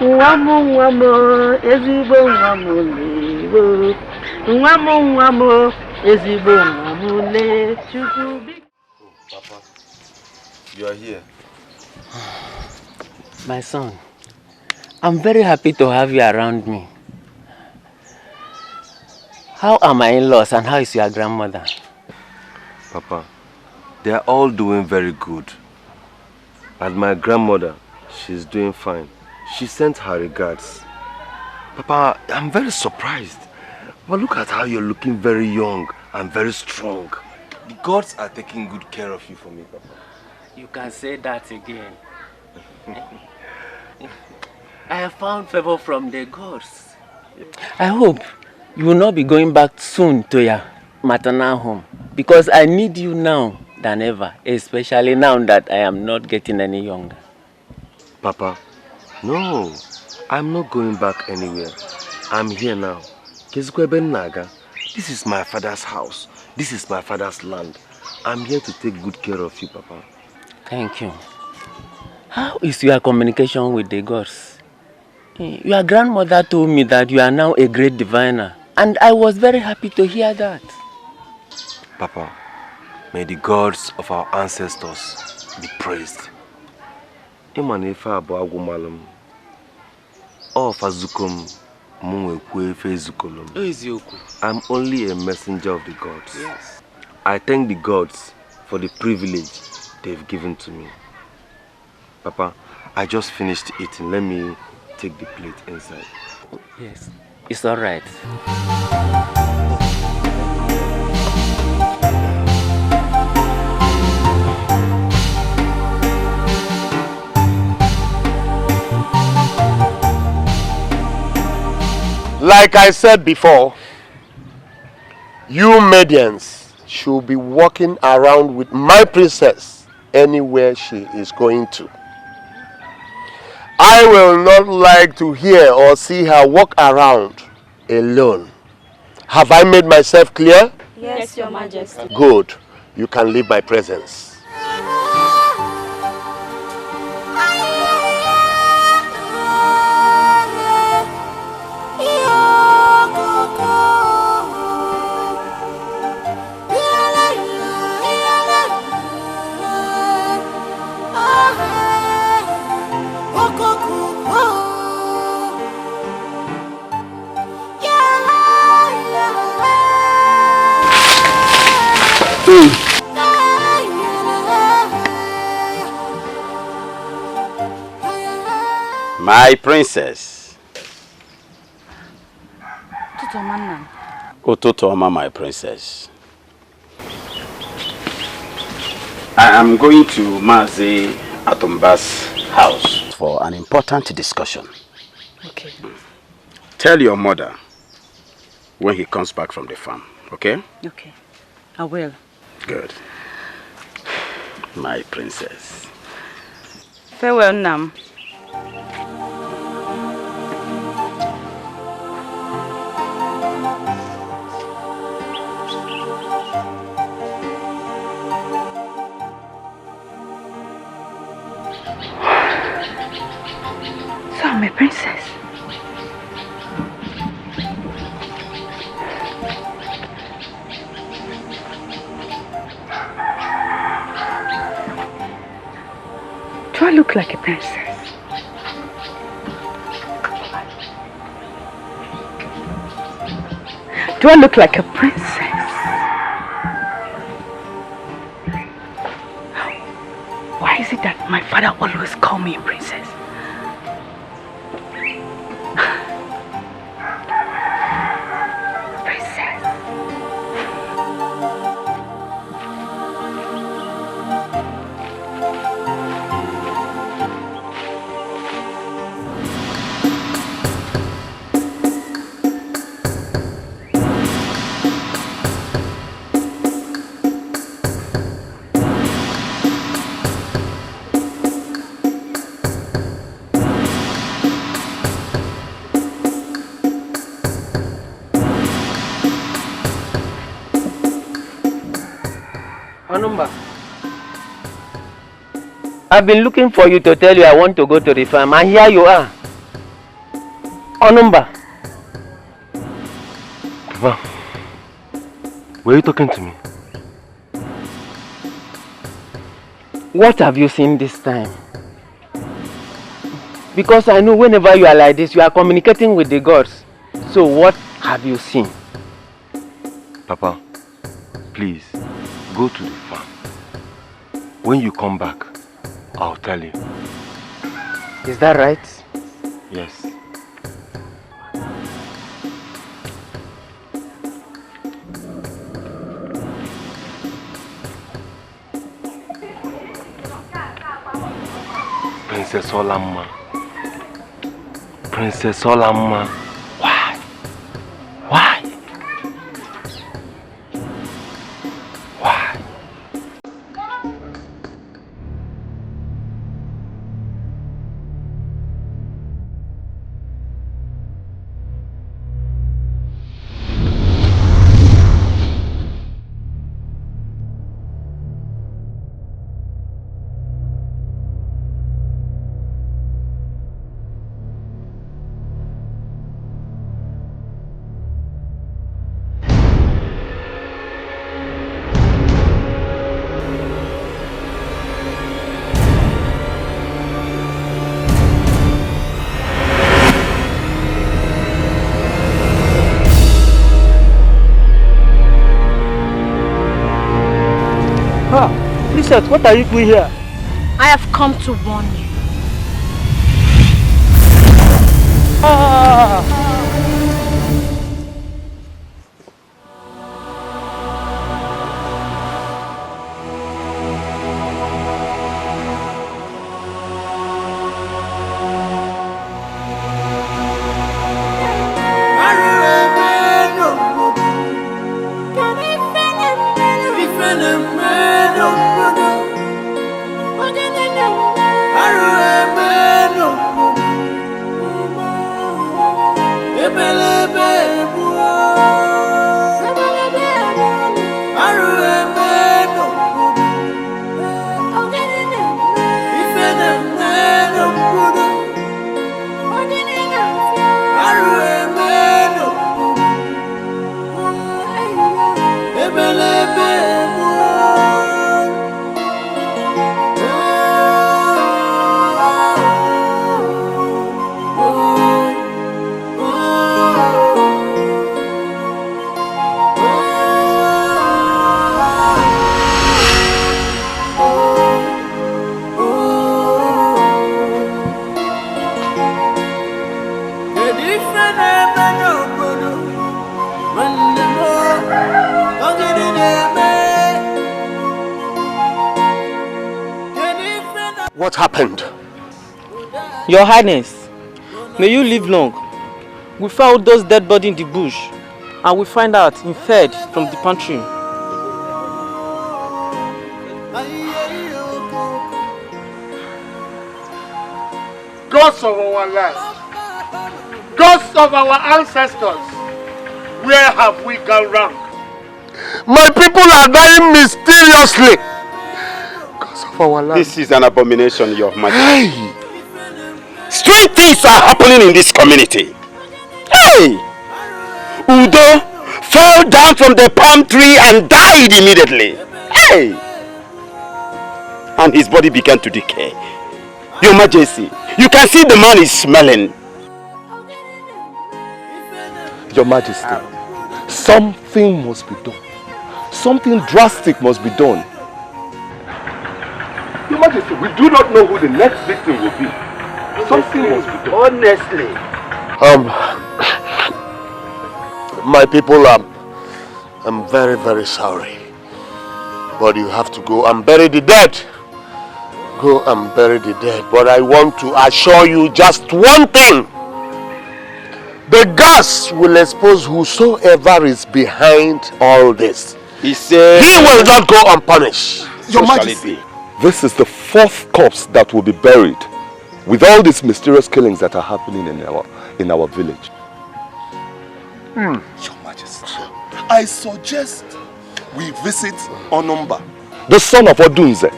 Nwamu ezigbo nwamule ewo. Nwamu ezigbo nwamule. Chukwu biko. Papa, you are here. My son, I'm very happy to have you around me. How are my in-laws and how is your grandmother? Papa, they are all doing very good. And my grandmother, she's doing fine. She sent her regards. Papa, I'm very surprised. But look at how you're looking very young and very strong. The gods are taking good care of you for me, Papa. You can say that again. I have found favor from the gods. I hope you will not be going back soon to your maternal home, because I need you now than ever, especially now that I am not getting any younger. Papa, no, I'm not going back anywhere. I'm here now. This is my father's house. This is my father's land. I'm here to take good care of you, Papa. Thank you. How is your communication with the gods? Your grandmother told me that you are now a great diviner, and I was very happy to hear that. Papa, may the gods of our ancestors be praised. I'm only a messenger of the gods. Yes. I thank the gods for the privilege they've given to me. Papa, I just finished eating. Let me take the plate inside. Yes, it's all right. Like I said before, you Medians should be walking around with my princess anywhere she is going to. I will not like to hear or see her walk around alone. Have I made myself clear? Yes, Your Majesty. Good. You can leave my presence. My princess. Ototoma, my princess. I am going to Mazi Atumba's house for an important discussion. Okay. Tell your mother when he comes back from the farm, okay? Okay, I will. Good. My princess. Farewell, Nam. So, my princess, Do I look like a princess? Do I look like a princess? Why is it that my father always calls me a princess? I've been looking for you to tell you I want to go to the farm, and here you are. Onumba. Papa, were you talking to me? What have you seen this time? Because I know whenever you are like this, you are communicating with the gods. So what have you seen? Papa, please, go to the farm. When you come back, I'll tell you. Is that right? Yes. Princess Olamma. Princess Olamma. Why? Why? Why? What are you doing here? I have come to warn you. What happened? Your Highness, may you live long. We found those dead bodies in the bush, and we find out in fed from the pantry. Gods of our land, gods of our ancestors, where have we gone wrong? My people are dying mysteriously. Gods of our land. This is an abomination, Your Majesty. Hey! Strange things are happening in this community. Hey! Udo fell down from the palm tree and died immediately. Hey! And his body began to decay. Your Majesty, you can see the man is smelling. Your Majesty, something must be done. Something drastic must be done. Your Majesty, we do not know who the next victim will be. Something must be done. Honestly. My people, I'm very, very sorry. But you have to go and bury the dead. Go and bury the dead. But I want to assure you just one thing. The gods will expose whosoever is behind all this. He said he will not go unpunished. Your Majesty, this is the 4th corpse that will be buried with all these mysterious killings that are happening in our village. Your Majesty, I suggest we visit Onumba, the son of Odunze,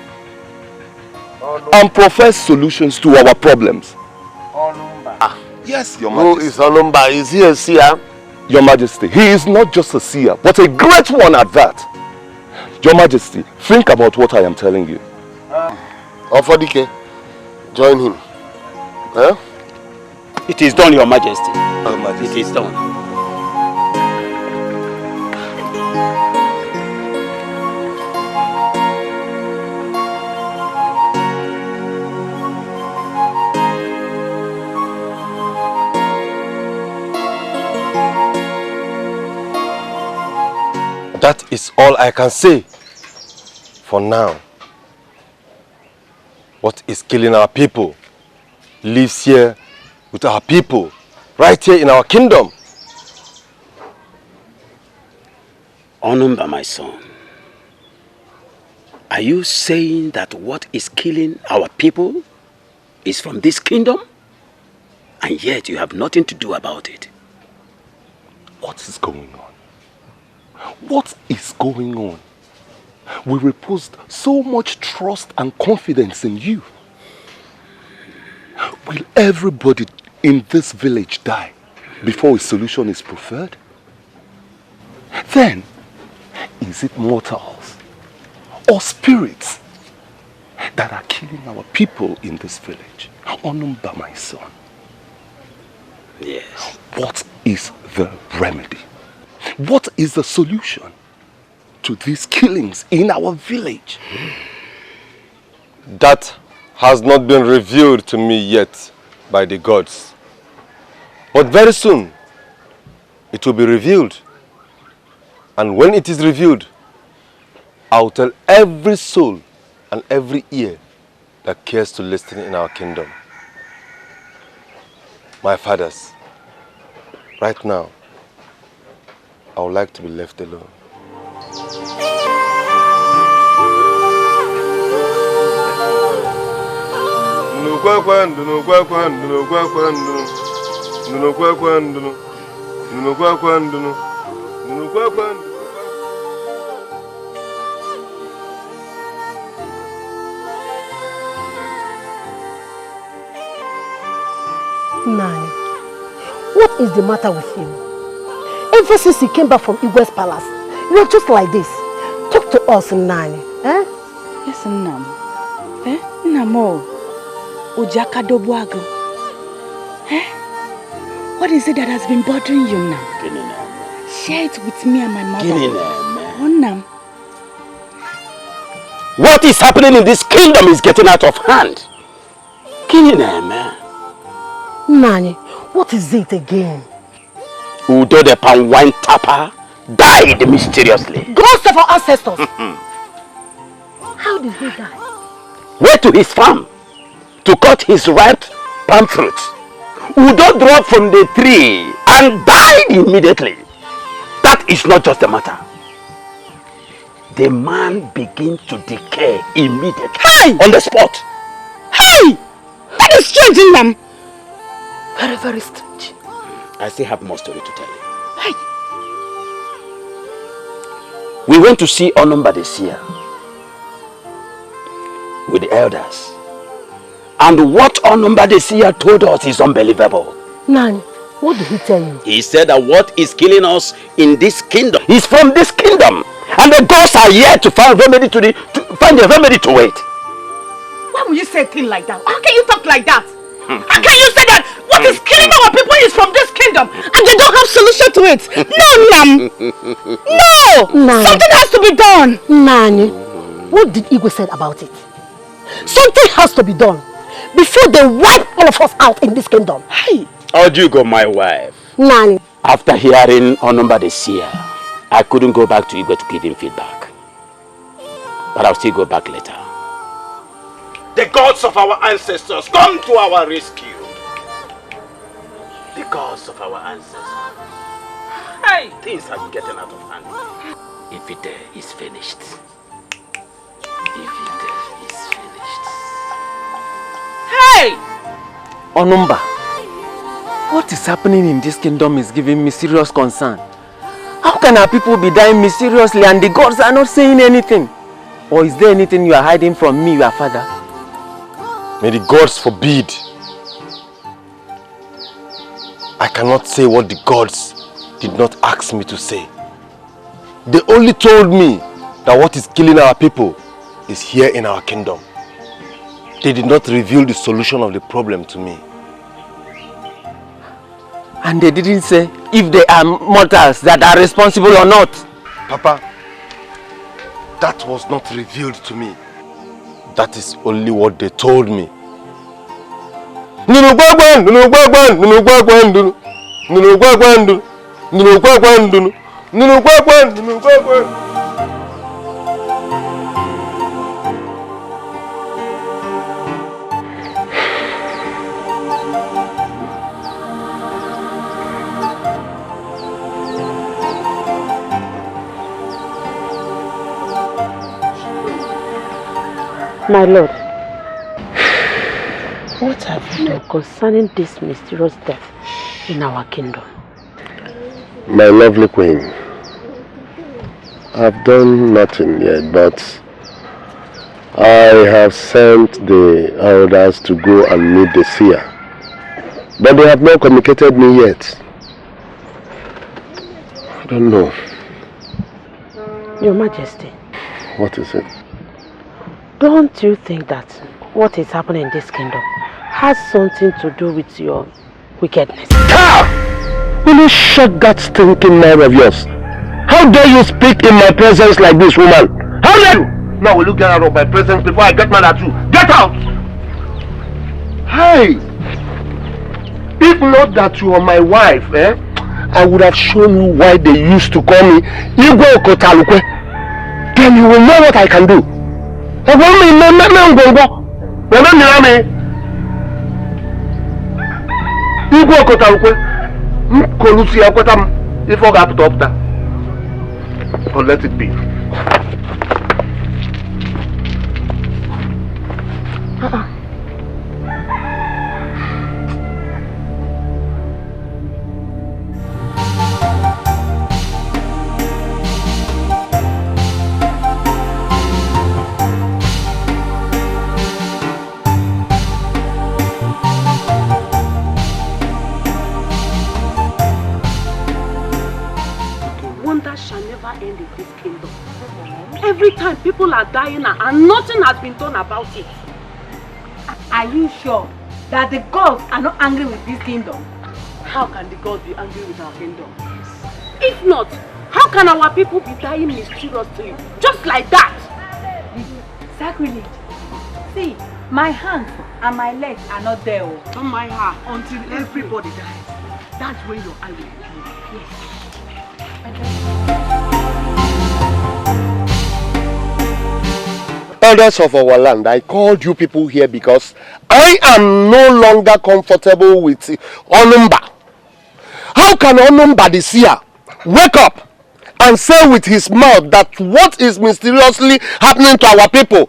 and profess solutions to our problems. Yes, Your Majesty. Who is Onumba? Is he a seer? Your Majesty, he is not just a seer, but a great one at that. Your Majesty, think about what I am telling you. Ofodike, join him. Huh? It is done, Your Majesty. Your Majesty. It is done. That is all I can say for now. What is killing our people lives here with our people, right here in our kingdom. Onumba, my son, are you saying that what is killing our people is from this kingdom? And yet you have nothing to do about it. What is going on? What is going on? We reposed so much trust and confidence in you. Will everybody in this village die before a solution is preferred? Then, is it mortals or spirits that are killing our people in this village? Onumba, my son. Yes. What is the remedy? What is the solution to these killings in our village? That has not been revealed to me yet by the gods. But very soon, it will be revealed. And when it is revealed, I'll tell every soul and every ear that cares to listen in our kingdom. My fathers, right now, I would like to be left alone. Nani, what is the matter with you? Ever since you came back from Igwe's palace, you are just like this. Talk to us, Nani. Eh? Yes, Nam. Eh? Namo. Ujaka Dobuago. Eh? What is it that has been bothering you now? Share it with me and my mother. Oh, Nam. What is happening in this kingdom is getting out of hand. Nani, what is it again? Udo the Panwine Tapper died mysteriously. Ghost of our ancestors! How did he die? Went to his farm to cut his ripe palm fruit. Udo dropped from the tree and died immediately. That is not just the matter. The man began to decay immediately on the spot. Hey! That is strange in them. Very, very strange. I still have more story to tell you. Hey! We went to see Onumba this year with the elders. And what Onumba this year told us is unbelievable. Nani, what did he tell you? He said that what is killing us in this kingdom is from this kingdom. And the gods are here to find a remedy to it. Why would you say a thing like that? How can you talk like that? How can you say that what is killing our people is from this kingdom and they don't have solution to it? No, Nam. No! Nani. Something has to be done. Nani, what did Igwe say about it? Something has to be done before they wipe all of us out in this kingdom. Hey, how'd you go, my wife? Nani. After hearing Onumba the seer, I couldn't go back to Igwe to give him feedback. But I'll still go back later. The gods of our ancestors, come to our rescue. The gods of our ancestors. Hey, things are getting out of hand. Ifite is finished. Ifite is finished. Hey! Onumba, what is happening in this kingdom is giving me serious concern. How can our people be dying mysteriously and the gods are not saying anything? Or is there anything you are hiding from me, your father? May the gods forbid. I cannot say what the gods did not ask me to say. They only told me that what is killing our people is here in our kingdom. They did not reveal the solution of the problem to me. And they didn't say if they are mortals that are responsible or not. Papa, that was not revealed to me. That is only what they told me. My lord, what have you done concerning this mysterious death in our kingdom? My lovely queen, I've done nothing yet, but I have sent the elders to go and meet the seer. But they have not communicated me yet. I don't know. Your Majesty. What is it? Don't you think that what is happening in this kingdom has something to do with your wickedness? Will you shut that stinking mouth of yours? How dare you speak in my presence like this, woman? How dare you? Now will you get out of my presence before I get mad at you? Get out! Hey! If not that you are my wife, I would have shown you why they used to call me Igwe Okotalukwe. Then you will know what I can do. Igwe Okotalukwe. Kolusi Akwetam. If I got up there. Or let it be. Every time people are dying and nothing has been done about it. Are you sure that the gods are not angry with this kingdom? How can the gods be angry with our kingdom? If not, how can our people be dying mysteriously? Just like that? Sacrilege. See, my hands and my legs are not there. On my heart. Until everybody dies. That's when your eye will be clear. Yes. Elders of our land, I called you people here because I am no longer comfortable with Onumba. How can Onumba the seer wake up and say with his mouth that what is mysteriously happening to our people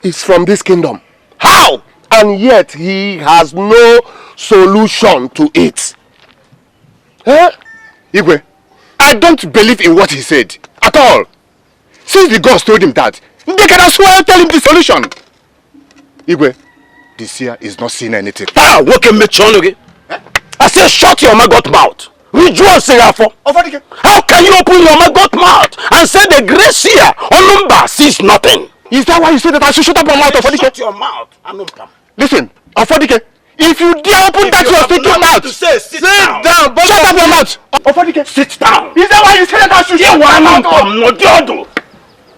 is from this kingdom? How? And yet he has no solution to it. Igwe, I don't believe in what he said at all. Since the gods told him that, they can as well tell him the solution. Igwe, this year is not seeing anything. What can make you? I say shut your maggot mouth. How can you open your maggot mouth and say the great seer Onumba sees nothing? Is that why you say that I should shut up my mouth, Afodike? Shut your mouth. Listen, Afodike, if you dare open that your stinking mouth, sit down. Shut up your mouth. Afodike, sit down. Is that why you say that I should shut my mouth?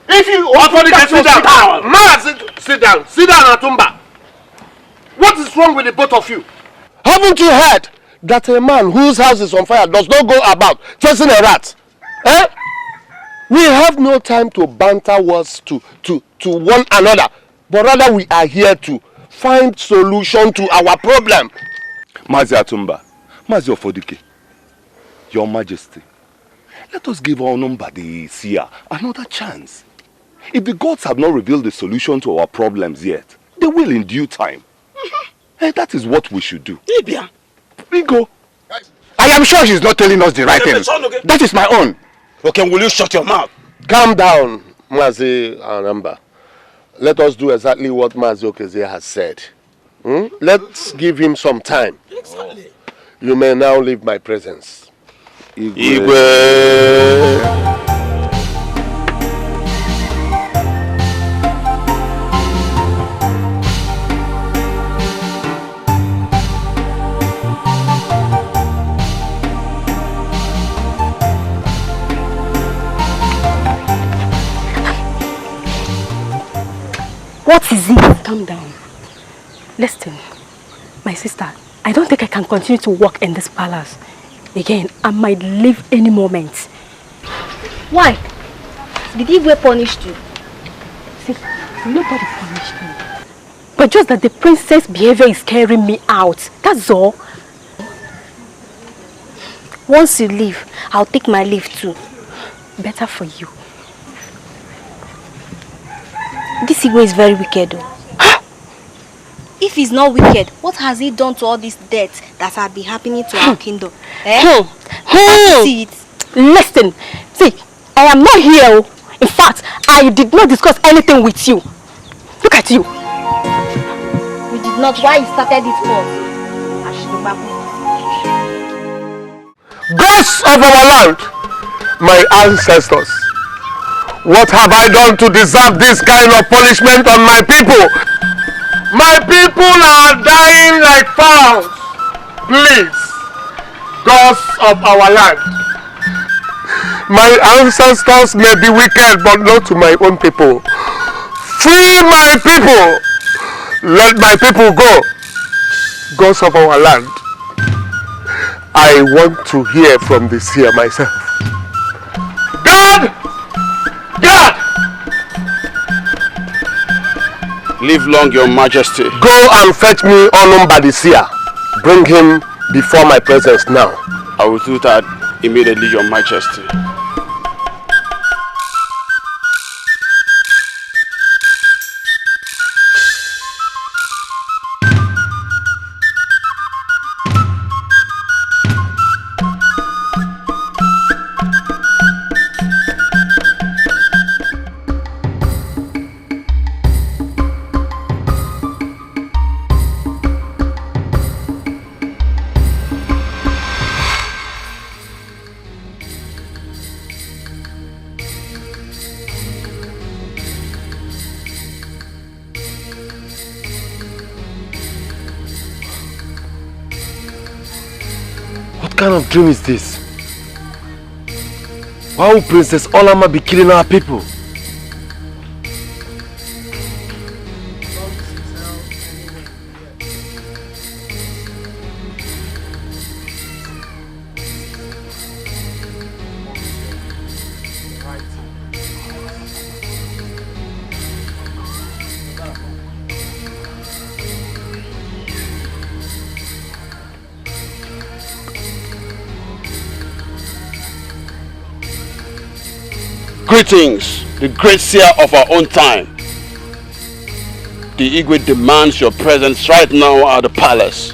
If you Afodike, sit down. Man, sit down. Sit down, Atumba. What is wrong with the both of you? Haven't you heard that a man whose house is on fire does not go about chasing a rat? Eh? We have no time to banter words to one another, but rather we are here to find solution to our problem. Mazi Atumba, Mazi Afodike, Your Majesty, let us give our number the seer another chance. If the gods have not revealed the solution to our problems yet, they will in due time. And that is what we should do. We go. I am sure she's not telling us the right thing. That is my own. Okay, will you shut your mouth? Calm down, Mazi Anamba. Let us do exactly what Mazi Okeze has said. Let's give him some time. Exactly. You may now leave my presence. Igwe. What is it? Calm down. Listen, my sister, I don't think I can continue to work in this palace. Again, I might leave any moment. Why? Did Igwe punish you? See, nobody punished me. But just that the princess' behavior is scaring me out. That's all. Once you leave, I'll take my leave too. Better for you. This Igwe is very wicked though. If he's not wicked, what has he done to all these deaths that have been happening to our kingdom? See it. Listen, see, I am not here. In fact, I did not discuss anything with you. Look at you. We did not. Why you started it first? Gods of our land, my ancestors, what have I done to deserve this kind of punishment on my people? My people are dying like fowls. Please, gods of our land. My ancestors may be wicked, but not to my own people. Free my people. Let my people go. Gods of our land. I want to hear from the seer myself. God! God! Live long, Your Majesty. Go and fetch me Onumba the seer. Bring him before my presence now. I will do that immediately, Your Majesty. What kind of dream is this? Why will Princess Olama be killing our people? Greetings, the great seer of our own time. The Igwe demands your presence right now at the palace.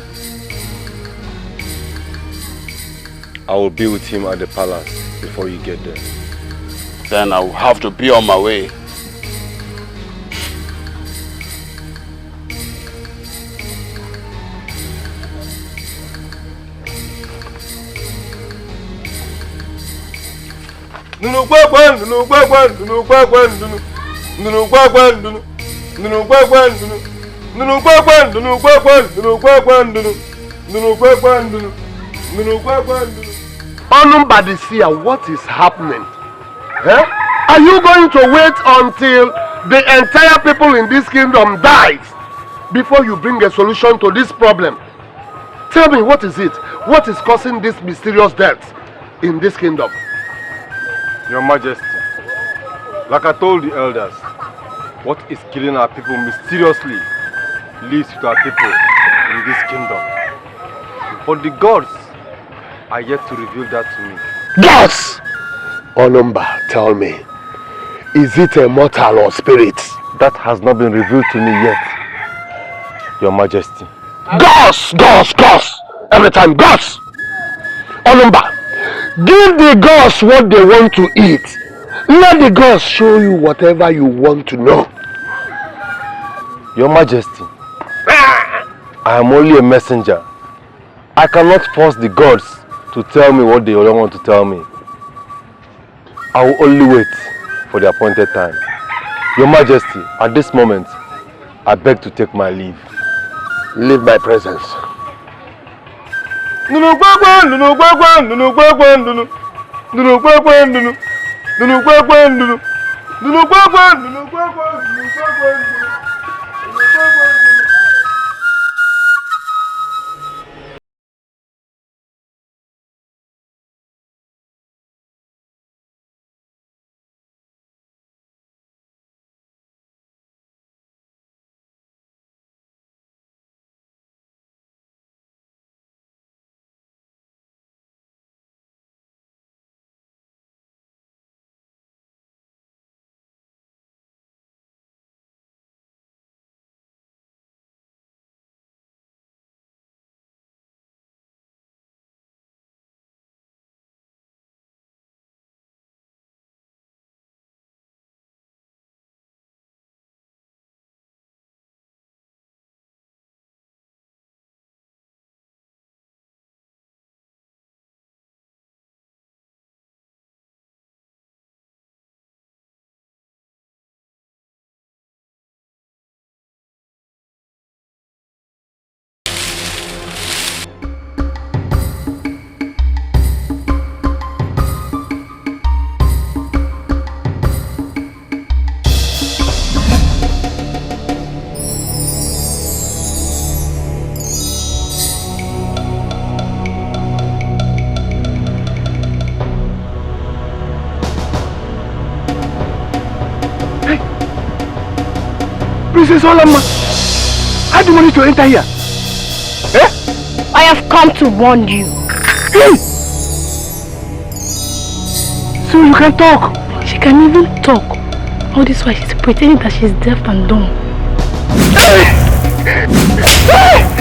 I will be with him at the palace before you get there. Then I will have to be on my way. Onumbadisia, what is happening? Eh? Are you going to wait until the entire people in this kingdom dies before you bring a solution to this problem? Tell me, what is it? What is causing this mysterious death in this kingdom? Your Majesty, like I told the elders, what is killing our people mysteriously lives with our people in this kingdom. But the gods are yet to reveal that to me. Gods! Onumba, tell me, is it a mortal or spirit? That has not been revealed to me yet, Your Majesty. Gods! Gods! Gods! Every time, gods! Onumba, give the gods what they want to eat. Let the gods show you whatever you want to know. Your Majesty, I am only a messenger. I cannot force the gods to tell me what they don't want to tell me. I will only wait for the appointed time. Your Majesty, at this moment, I beg to take my leave. Leave my presence. Princess Olama, how do you want to enter here? Eh? I have come to warn you. Hey! So you can talk? She can even talk. All this while she's pretending that she's deaf and dumb. Hey! Hey! Hey!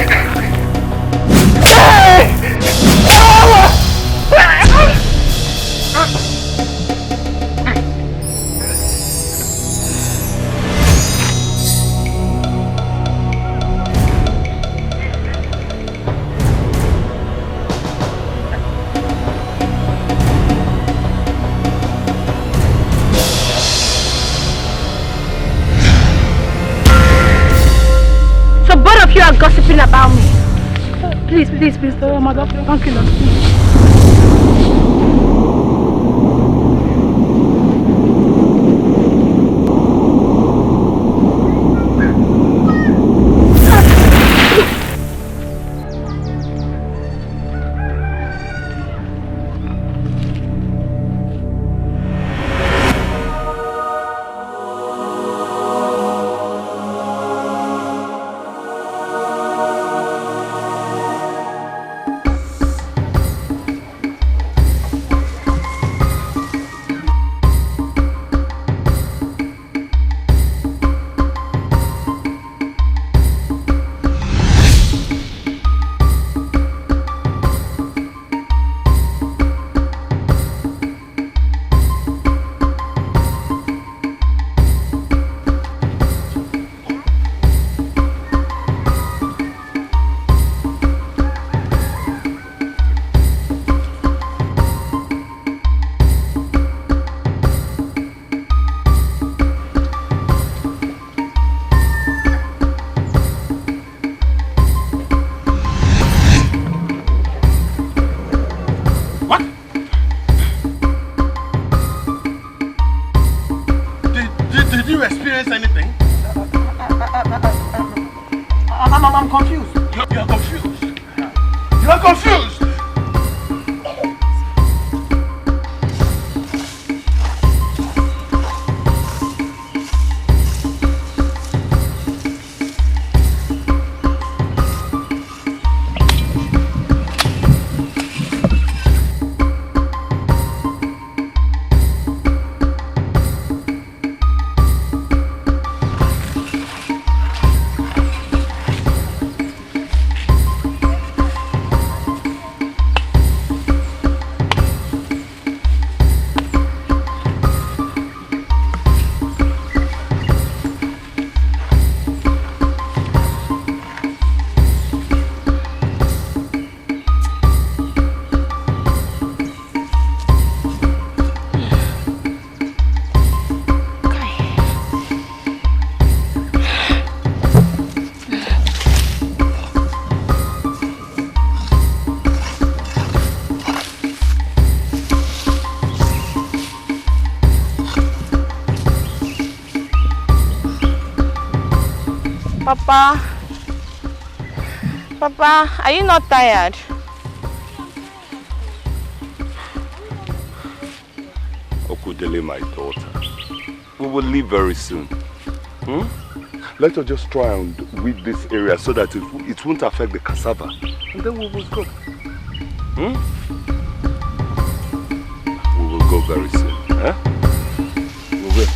You are gossiping about me. Please, mother, don't kill us. you experience anything? I'm confused. You're confused. You're confused. Papa, are you not tired? Okudele, my daughter, we will leave very soon. Let us just try and weed this area so that it won't affect the cassava. And then we will go. We will go very soon. We will.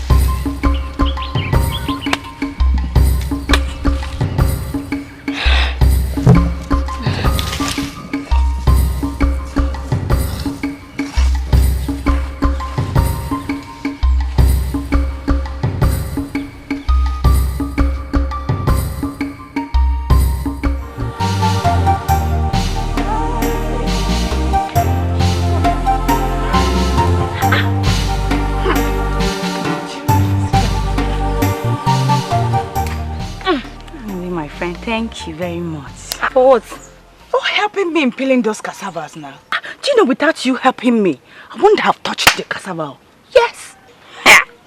Thank you very much. For what? For helping me in peeling those cassavas now. Do you know, without you helping me, I wouldn't have touched the cassava. Yes.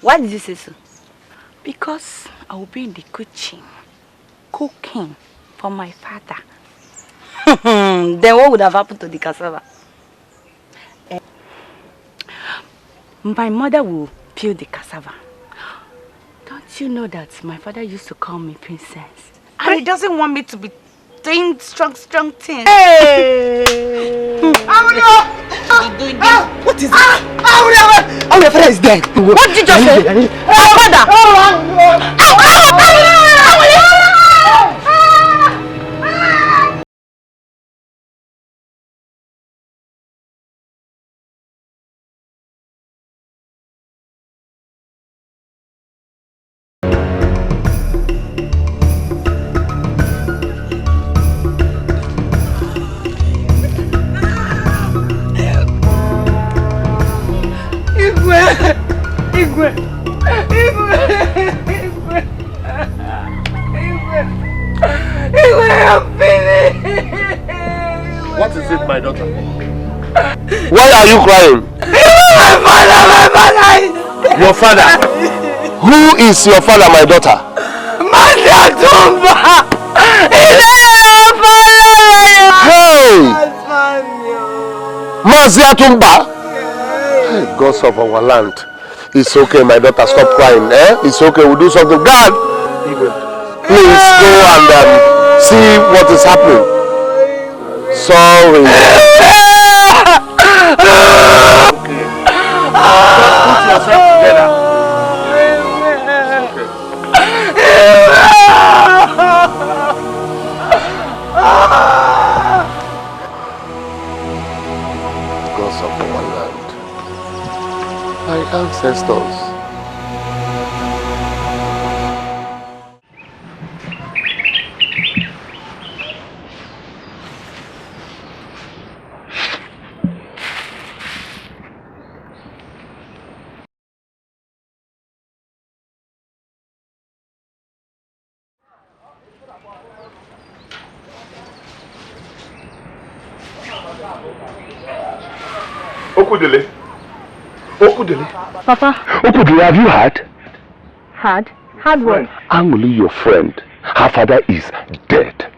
Why did you say so? Because I will be in the kitchen cooking for my father. Then what would have happened to the cassava? My mother will peel the cassava. Don't you know that my father used to call me princess? And he doesn't want me to be doing strong things. Hey! What is it? Our father is dead. What did you just say? My father! What is it, my daughter? Why are you crying? My father is dead. Your father? Who is your father, my daughter? Hey! Maziatumba! Hey, gods of our land. It's okay, my daughter. Stop crying. It's okay. We'll do something. God! Please go and see what is happening. Sorry. Okay. Just put yourself together. Gods of our land. My ancestors. Okudele. Papa. Okudele, have you heard? Hard? Hard what? I'm only your friend. Her father is dead.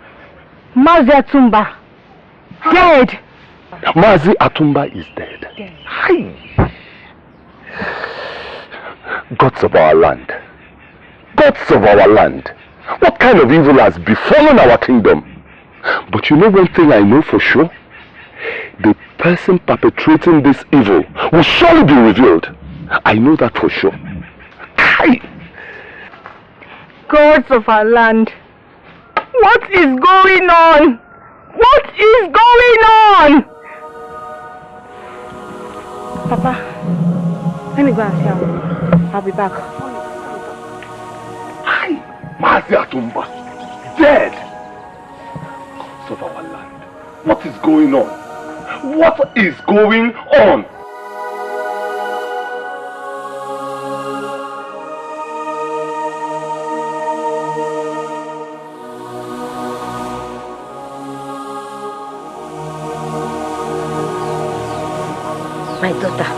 Mazi Atumba. Dead. Mazi Atumba is dead. Hi. Gods of our land. Gods of our land. What kind of evil has befallen our kingdom? But you know one thing I know for sure? The person perpetrating this evil will surely be revealed. I know that for sure. Hi. Gods of our land. What is going on? What is going on? Papa, let me go and see her. I'll be back. Hi. Mazi Atumba. Dead. Gods of our land. What is going on? What is going on? My daughter,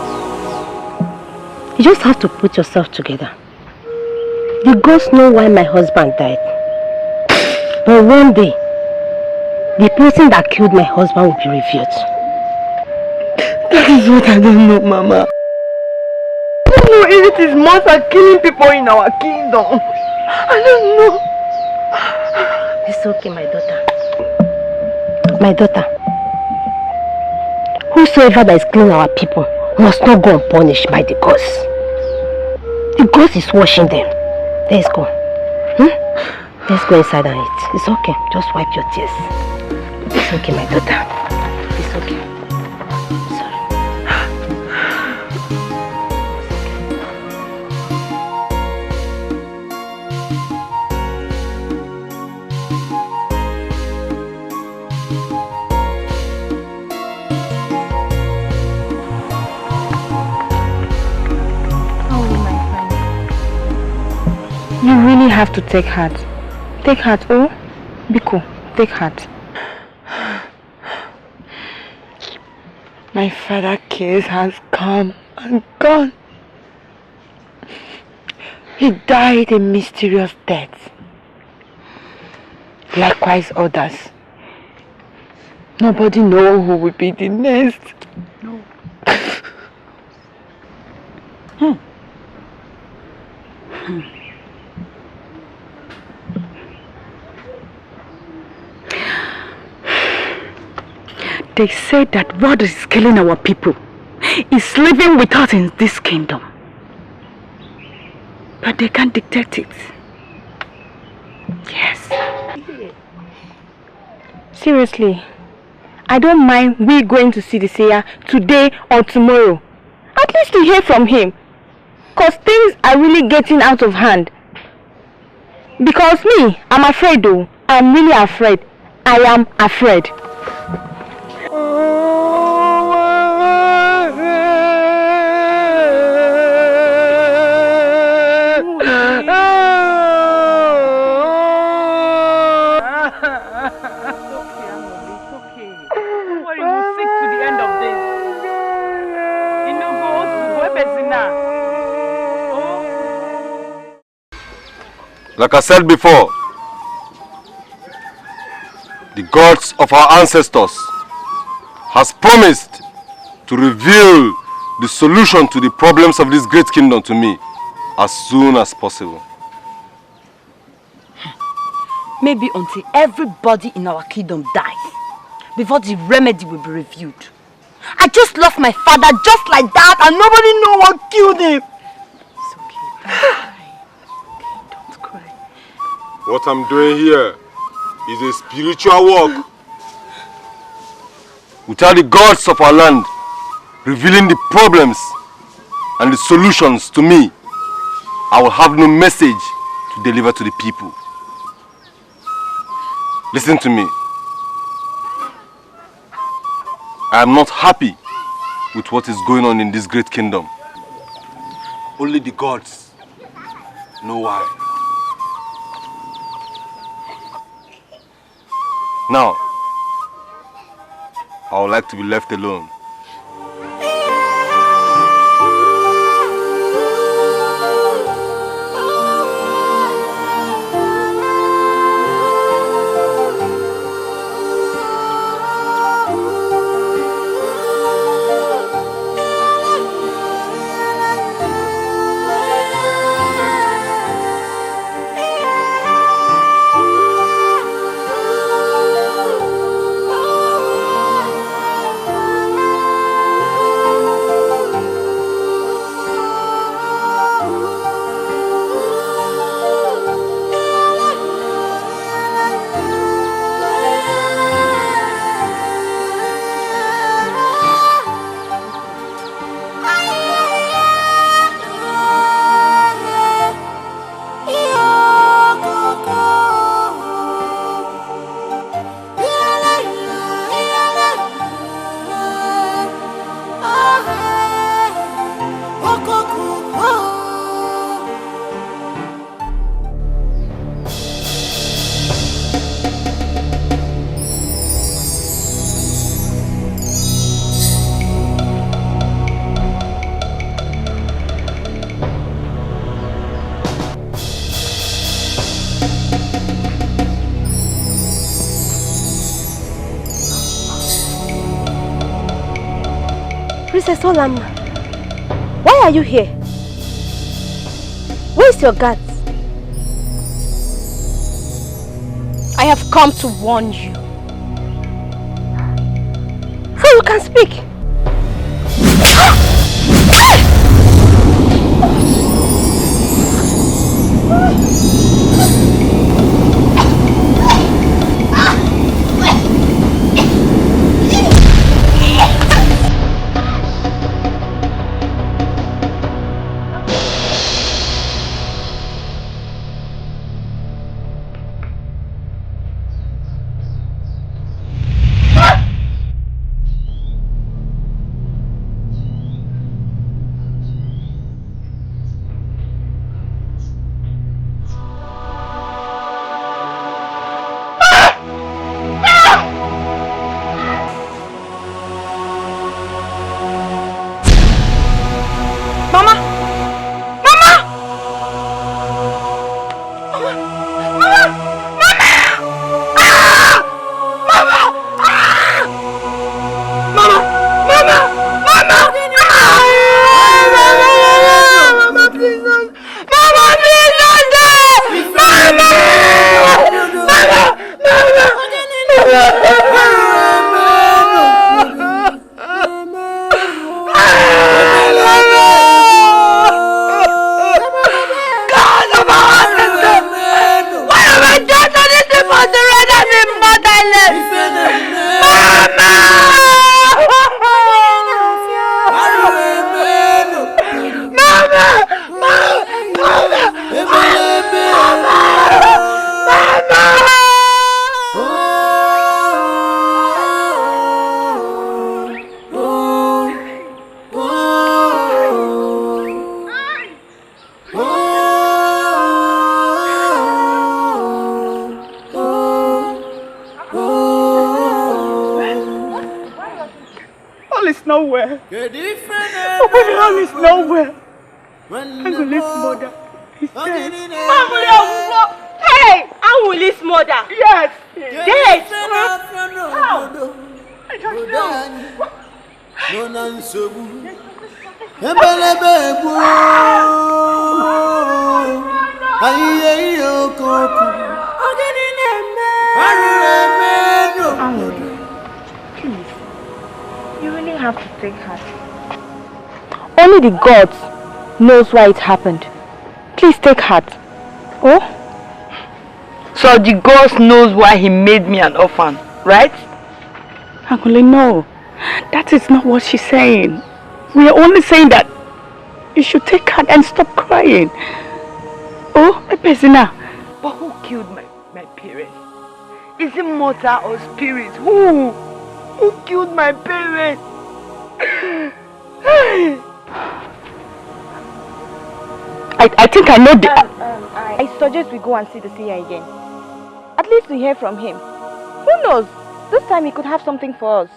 you just have to put yourself together. The gods know why my husband died. But one day, the person that killed my husband will be revealed. That is what I don't know, Mama. I don't know if it is monsters killing people in our kingdom. I don't know. It's okay, my daughter. My daughter. Whosoever that is killing our people must not go unpunished by the gods. The gods is watching them. Let's go. Let's go inside and eat. It's okay. Just wipe your tears. It's okay, my daughter. It's okay. Sorry. You really have to take heart. Take heart, oh? Biko, take heart. My father's case has come and gone. He died a mysterious death. Likewise others. Nobody knows who will be the next. No. They say that what is killing our people is living with us in this kingdom. But they can't dictate it. Yes. Seriously, I don't mind we going to see the seer today or tomorrow. At least to hear from him. Because things are really getting out of hand. Because me, I'm afraid though. I'm really afraid. I am afraid. Like I said before, the gods of our ancestors has promised to reveal the solution to the problems of this great kingdom to me as soon as possible. Maybe until everybody in our kingdom dies before the remedy will be reviewed. I just lost my father just like that and nobody knows what killed him. It's okay. Don't cry. What I'm doing here is a spiritual work. Without the gods of our land revealing the problems and the solutions to me, I will have no message to deliver to the people. Listen to me. I am not happy with what is going on in this great kingdom. Only the gods know why. Now, I would like to be left alone. Princess Olamma, why are you here? Where's your guards? I have come to warn you. So you can speak. Only the gods knows why it happened. Please take heart. Oh? So the gods knows why he made me an orphan, right? Angole, no. That is not what she's saying. We are only saying that you should take heart and stop crying. Oh, Epezina. But who killed my parents? Is it mortal or spirit? Who? Who killed my parents? I think I know the... I suggest we go and see the seer again. At least we hear from him. Who knows? This time he could have something for us.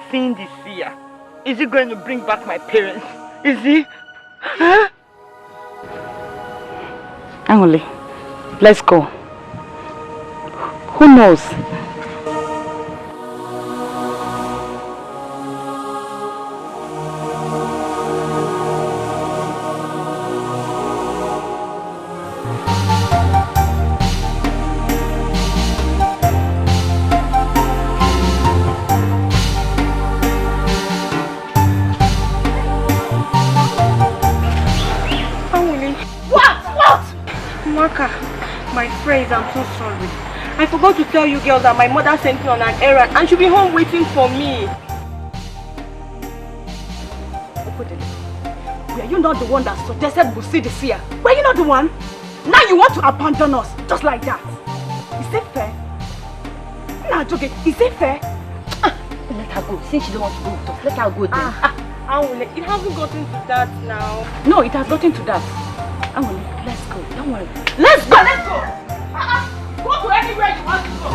Seeing the seer, is he going to bring back my parents? Is he? Huh? Angole, let's go. Who knows? My friends, I'm so sorry. I forgot to tell you girls that my mother sent me on an errand and she'll be home waiting for me. Were you not the one that suggested we'll see the seer? Were you not the one? Now you want to abandon us, just like that. Is it fair? Nah, Joge, is it fair? Let her go. Since she don't want to go with us, let her go then. It hasn't gotten to that now. No, it has gotten to that. Angole, let's go. Don't worry. Let's go! Let's go! Go to anywhere you want to go.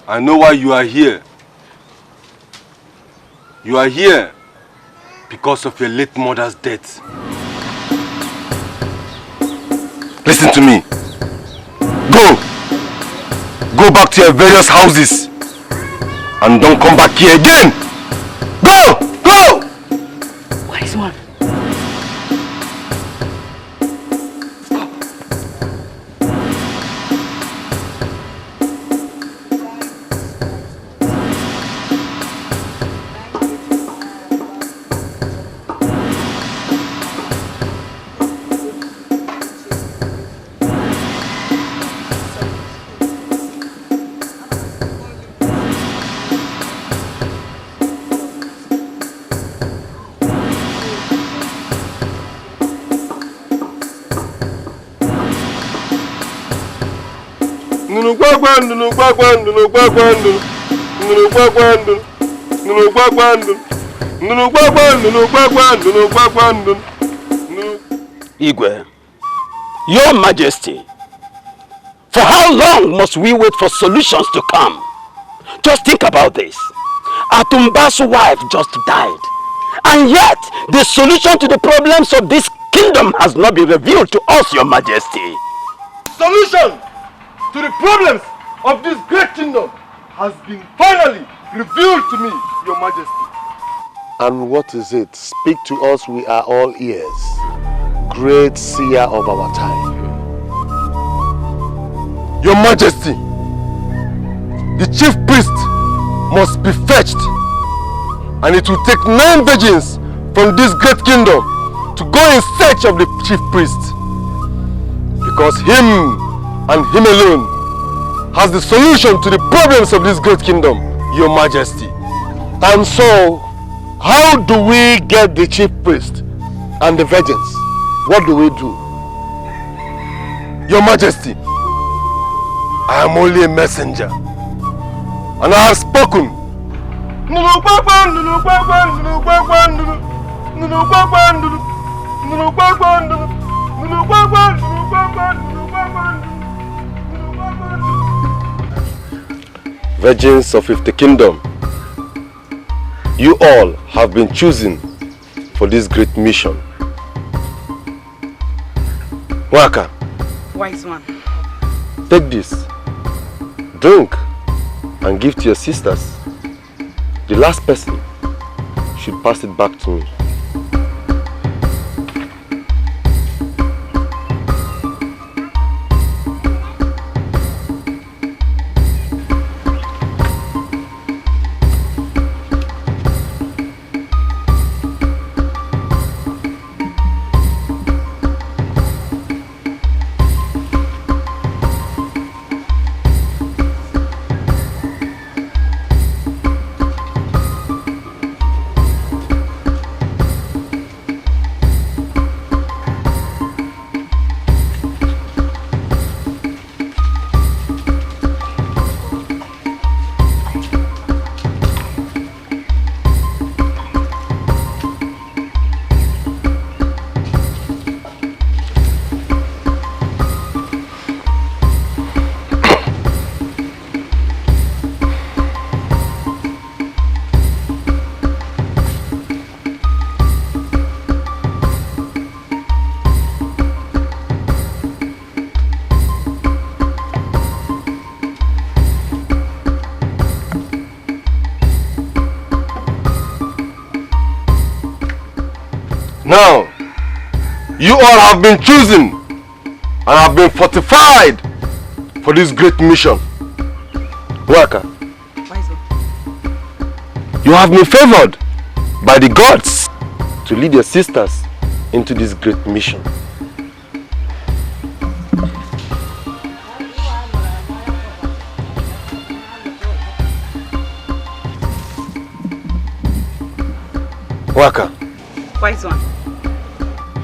I know why you are here. You are here because of your late mother's death. Listen to me. Go. Go back to your various houses. And don't come back here again. Go! Go! Wise one. Igwe, Your Majesty, for how long must we wait for solutions to come? Just think about this. Atumba's wife just died, and yet the solution to the problems of this kingdom has not been revealed to us, Your Majesty. Solution to the problems of this great kingdom has been finally revealed to me, Your Majesty. And what is it? Speak to us, we are all ears. Great seer of our time. Your Majesty, the chief priest must be fetched, and it will take 9 virgins from this great kingdom to go in search of the chief priest, because him and him alone has the solution to the problems of this great kingdom, Your Majesty. And so, how do we get the chief priest and the virgins? What do we do? Your Majesty, I am only a messenger, and I have spoken. Virgins of 50 Kingdom, you all have been chosen for this great mission. Waka, Wise one. take this, drink, and give to your sisters. The last person should pass it back to me. Now, you all have been chosen and have been fortified for this great mission. Waka, you have been favored by the gods to lead your sisters into this great mission. Waka, Wise one.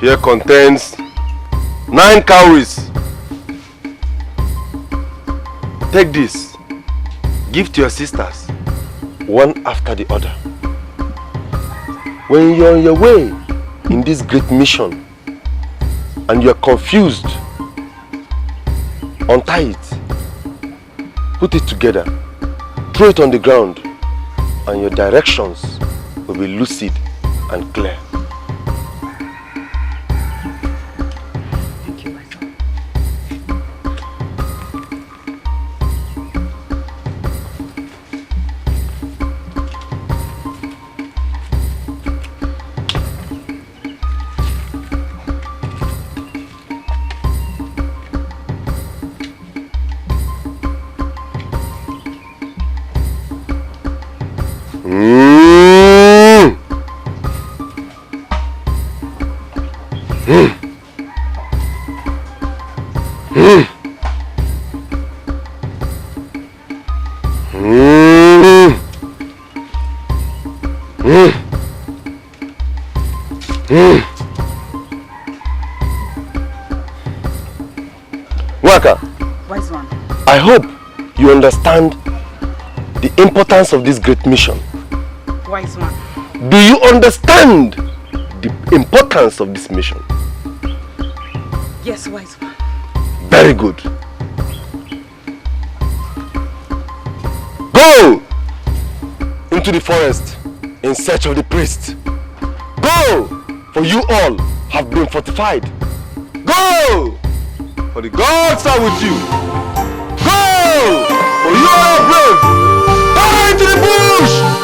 here contains 9 cowries. Take this, give to your sisters, one after the other. When you're on your way in this great mission and you're confused, untie it, put it together, throw it on the ground, and your directions will be lucid and clear. Thank you, my son. Waka, Wise one. I hope you understand the importance of this great mission. Wise one. Do you understand the importance of this mission? Yes, wise one. Very good. Go into the forest in search of the priest. Go, for you all have been fortified. Go, for the gods are with you. Go, for you are brave. Go into the bush.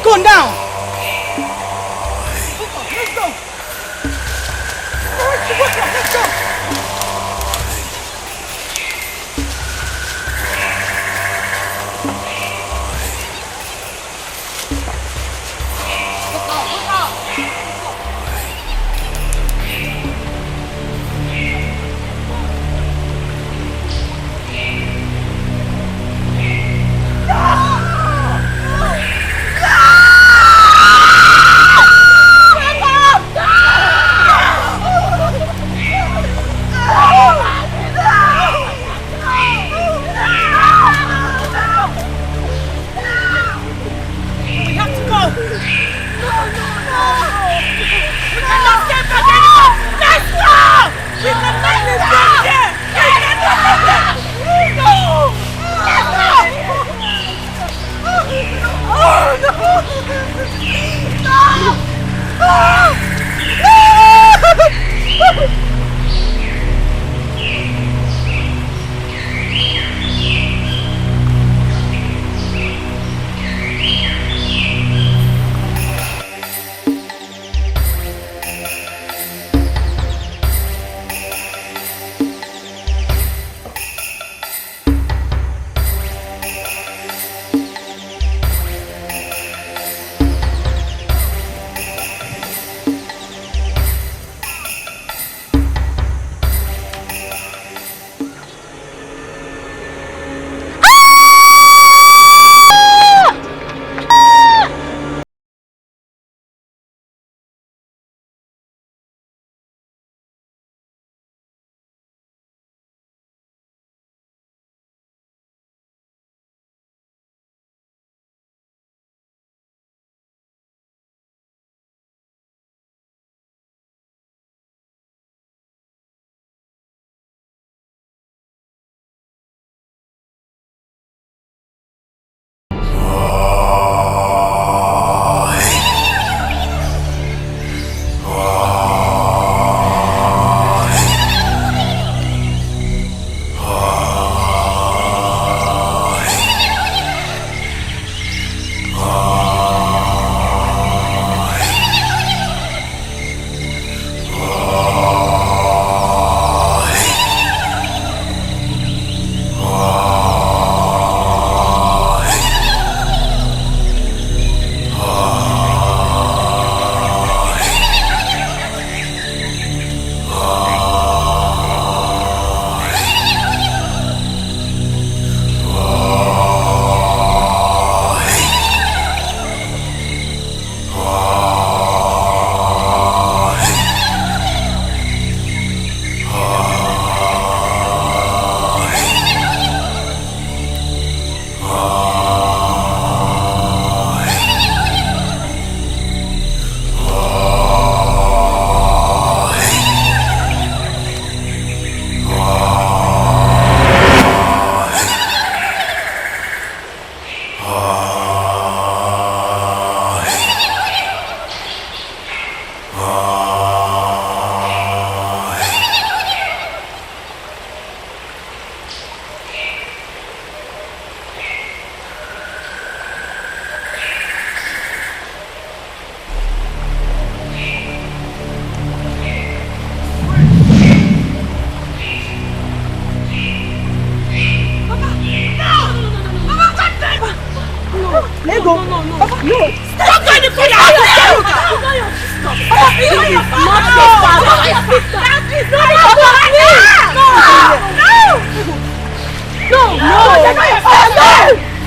Go now! Let's go! Let's go! We cannot stay back anymore! Let's go! We cannot stay here! We cannot stay here! No! Let's go!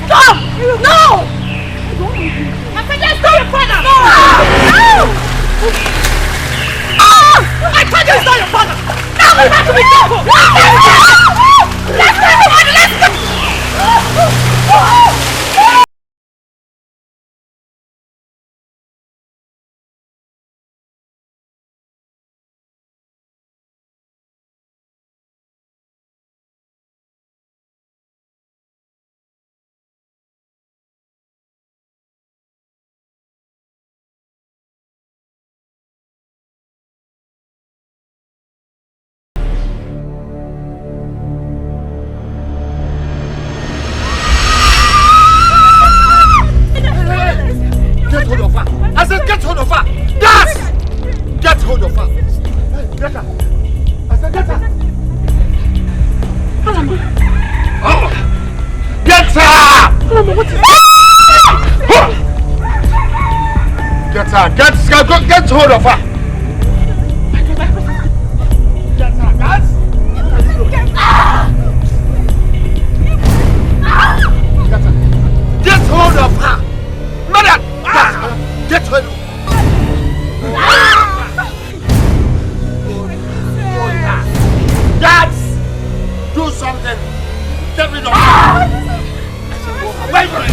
Oh no! No! Get hold of her! Get hold of her! Madam! Get hold of her! Guards! Do something! Get rid of her! Wait for it!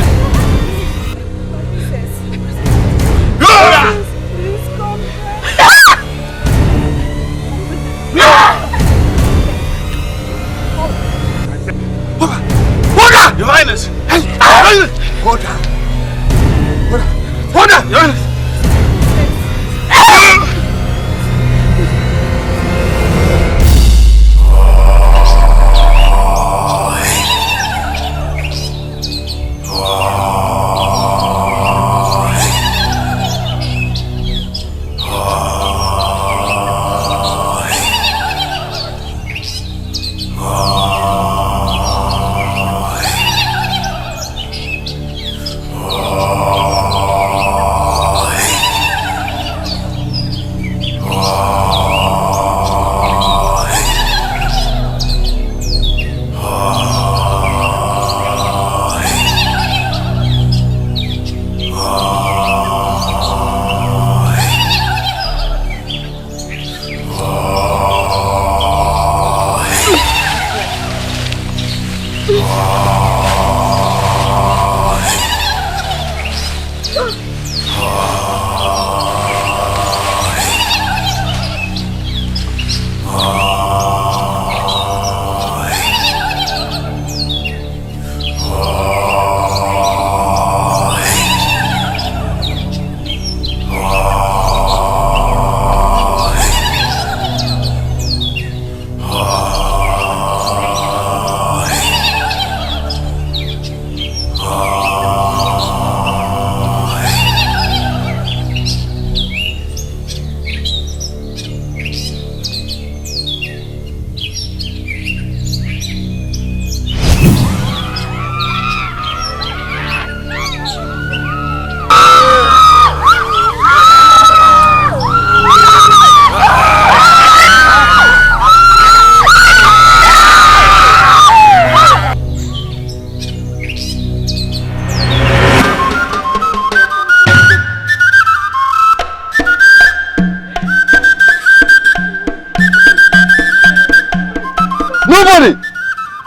Nobody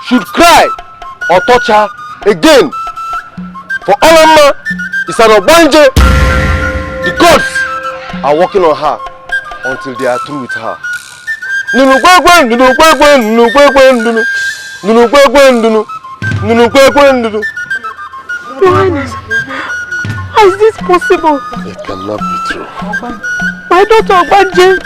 should cry or touch her again. For Alama is an Obanje. The gods are working on her until they are through with her. Your Highness, how is this possible? It cannot be true. My daughter Obanje.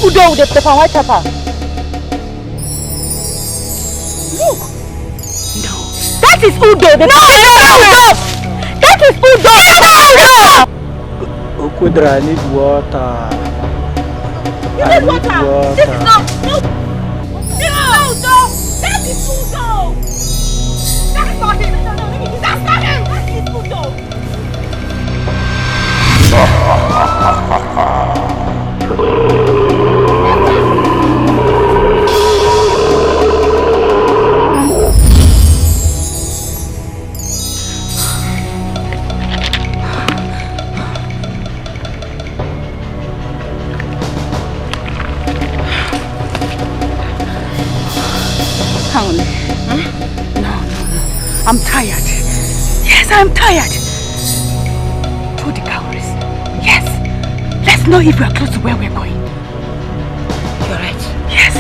Udo with the pepper and white pepper. Look. No. That is Udo. No, Udo. That is Udo. Okudra, I need water. You need water. This is not. No. This is not Udo. That is Udo. That is not him. No. That's not him. That is Udo. I'm tired. Yes, I'm tired. To the cowries. Yes. Let's know if we are close to where we're going. You're right. Yes.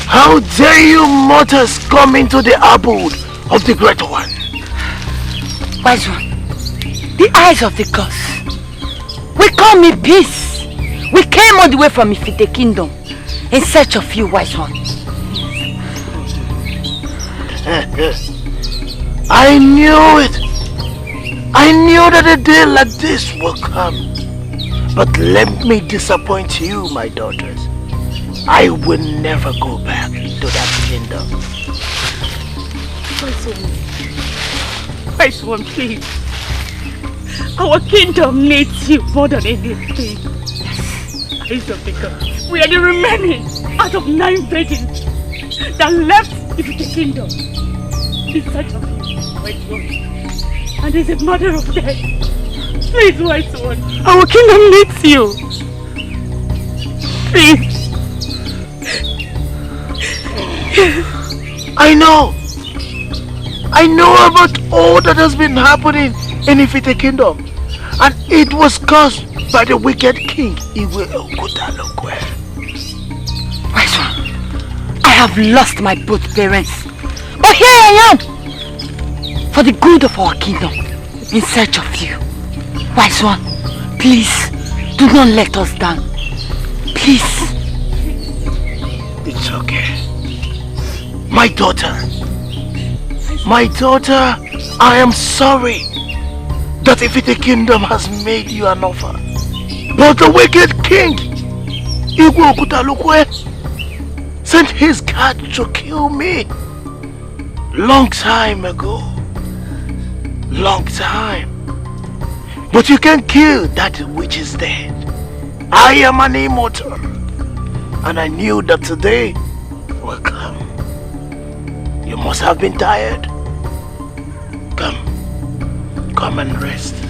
How dare you mortals come into the abode of the Great One? Wise One, the eyes of the gods. We come in peace. We came all the way from Ifite Kingdom in search of you, Wise One. I knew it. I knew that a day like this will come. But let me disappoint you, my daughters. I will never go back to that kingdom. Wise One, please. Our kingdom needs you more than anything. Eyes of the gods. We are the remaining out of 9 virgins that left the kingdom in search of you, Wise One. And there's a matter of death. Please, Wise One. Our kingdom needs you. Please. I know about all that has been happening in Ifite Kingdom, and it was caused by the wicked king Igwe Okutalokwe. Wise One, I have lost my both parents, but here I am for the good of our kingdom in search of you. Wise One, please do not let us down. Please. It's okay. My daughter, I am sorry that Ifite Kingdom has made you an offer. But the wicked king, Igwe Okutalukwe, sent his guard to kill me. Long time ago. Long time. But you can kill that which is dead. I am an immortal. And I knew that today will come. You must have been tired. Come and rest. Come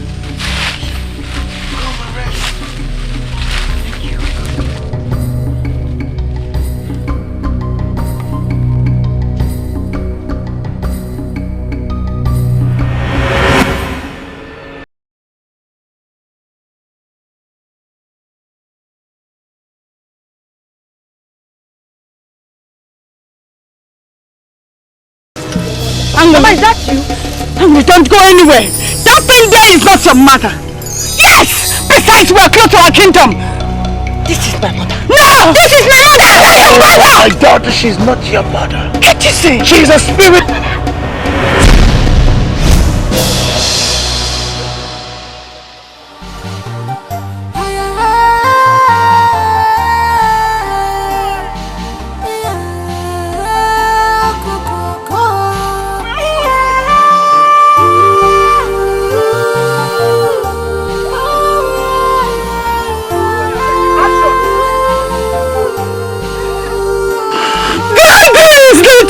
and rest. Thank you. Mama, is that you? Don't go anywhere. That thing there is not your mother. Yes! Besides, we are close to our kingdom. This is my mother. No! This is my mother! That's your mother! My daughter, she's not your mother. Can't you see? She's a spirit.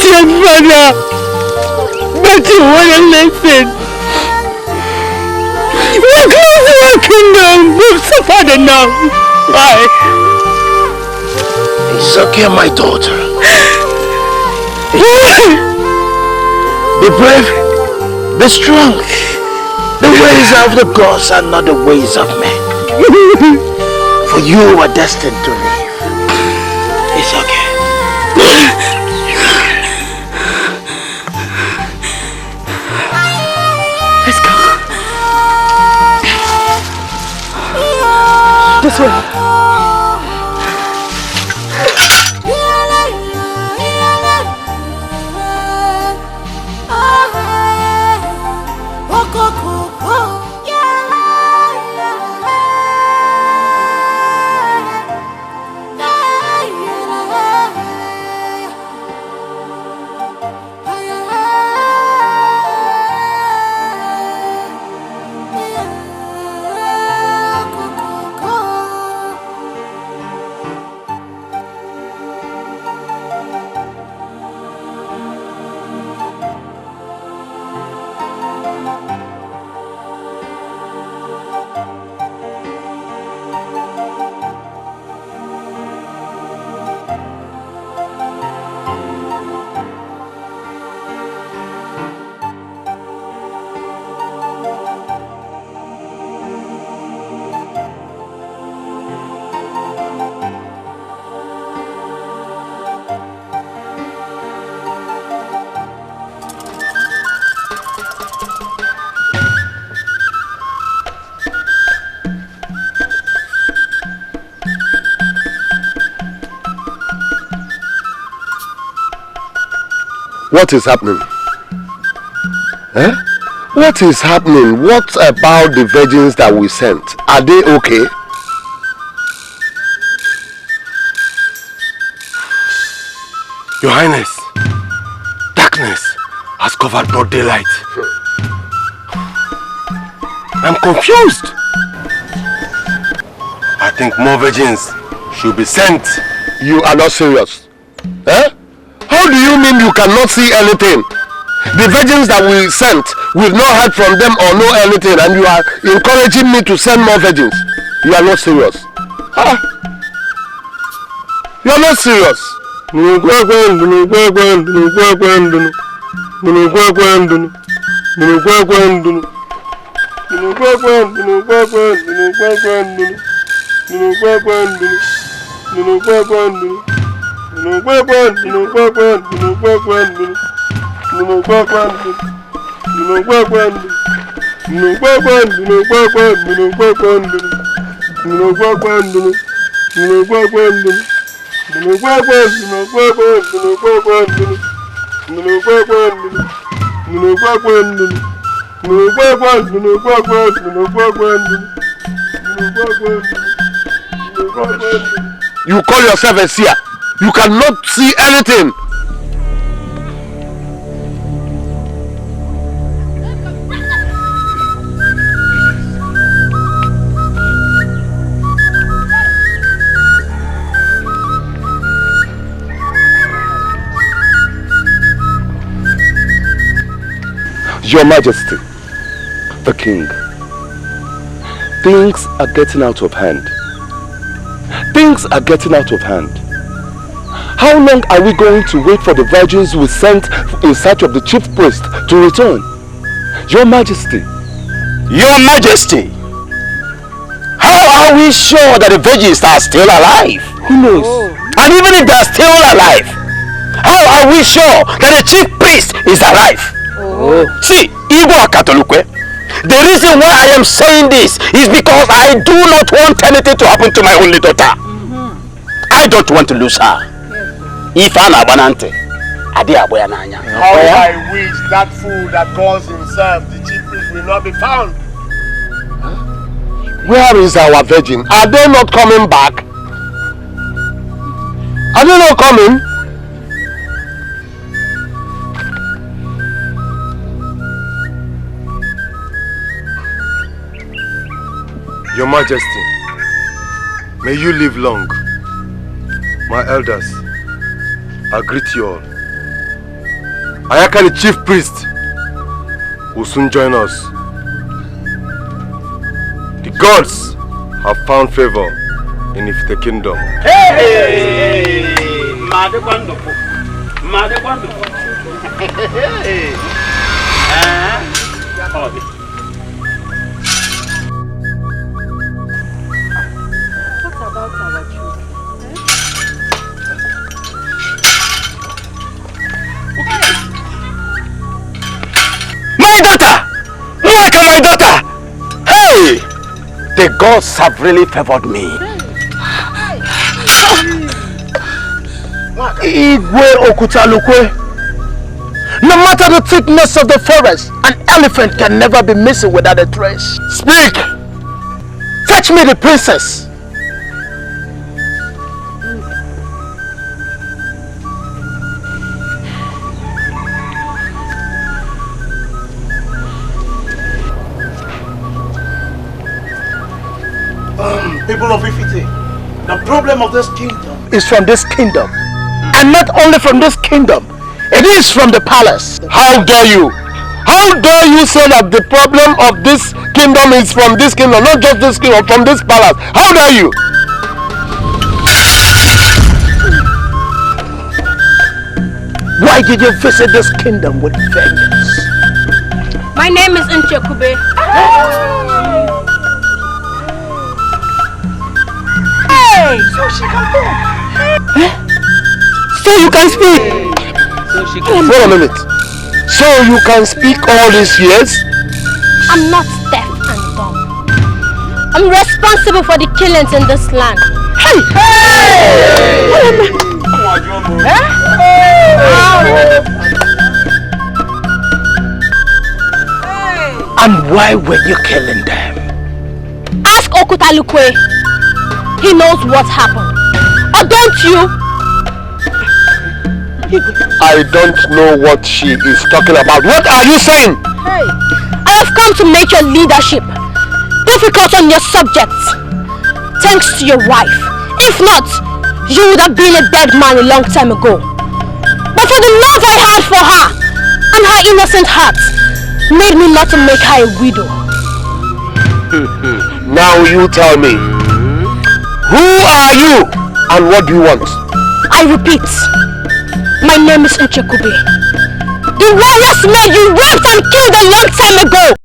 Your brother, but you wanna listen. We're close to our kingdom. We've suffered enough. Why? It's okay, my daughter. Be brave. Be strong. The ways of the gods are not the ways of men. For you are destined to live. It's okay. This way. What is happening? Eh? What is happening? What about the virgins that we sent? Are they okay? Your Highness, darkness has covered broad daylight. I'm confused. I think more virgins should be sent. You are not serious. Eh? How do you mean you cannot see anything? The virgins that we sent, we've not heard from them or know anything, and you are encouraging me to send more virgins. You are not serious. Huh? You are not serious. You call yourself a seer. You cannot see anything. Your Majesty, the King, things are getting out of hand. Things are getting out of hand. How long are we going to wait for the virgins we sent in search of the chief priest to return? Your Majesty. Your Majesty, how are we sure that the virgins are still alive? Who knows? And even if they are still alive, how are we sure that the chief priest is alive? See, Igbo Akatolukwe, the reason why I am saying this is because I do not want anything to happen to my only daughter. I don't want to lose her. If I'm abanante, how I wish that fool that calls himself the chief priest will not be found. Where is our virgin? Are they not coming back? Are they not coming? Your Majesty, may you live long. My elders, I greet you all. Ayaka, the chief priest, will soon join us. The gods have found favor in the kingdom. Hey! Made wonderful. Made wonderful. Hey! What about our children? My daughter! Look at my daughter! Hey! The gods have really favored me. Igwe Okutalukwe. No matter the thickness of the forest, an elephant can never be missing without a trace. Speak! Fetch me the princess! People of Ifite, the problem of this kingdom is from this kingdom. And not only from this kingdom, it is from the palace. How dare you? How dare you say that the problem of this kingdom is from this kingdom, not just this kingdom, from this palace? How dare you? Why did you visit this kingdom with vengeance? My name is Nchekube. Hey! So she can talk. So you can speak? Wait a minute. So you can speak all these years? I'm not deaf and dumb. I'm responsible for the killings in this land. Hey! Hey! And why were you killing them? Ask Okutalukwe. He knows what happened. Or don't you? I don't know what she is talking about. What are you saying? Hey, I have come to make your leadership difficult on your subjects. Thanks to your wife. If not, you would have been a dead man a long time ago. But for the love I had for her and her innocent heart made me not to make her a widow. Now you tell me, who are you and what do you want? I repeat, my name is Nchekube. The warriors made you raped and killed a long time ago.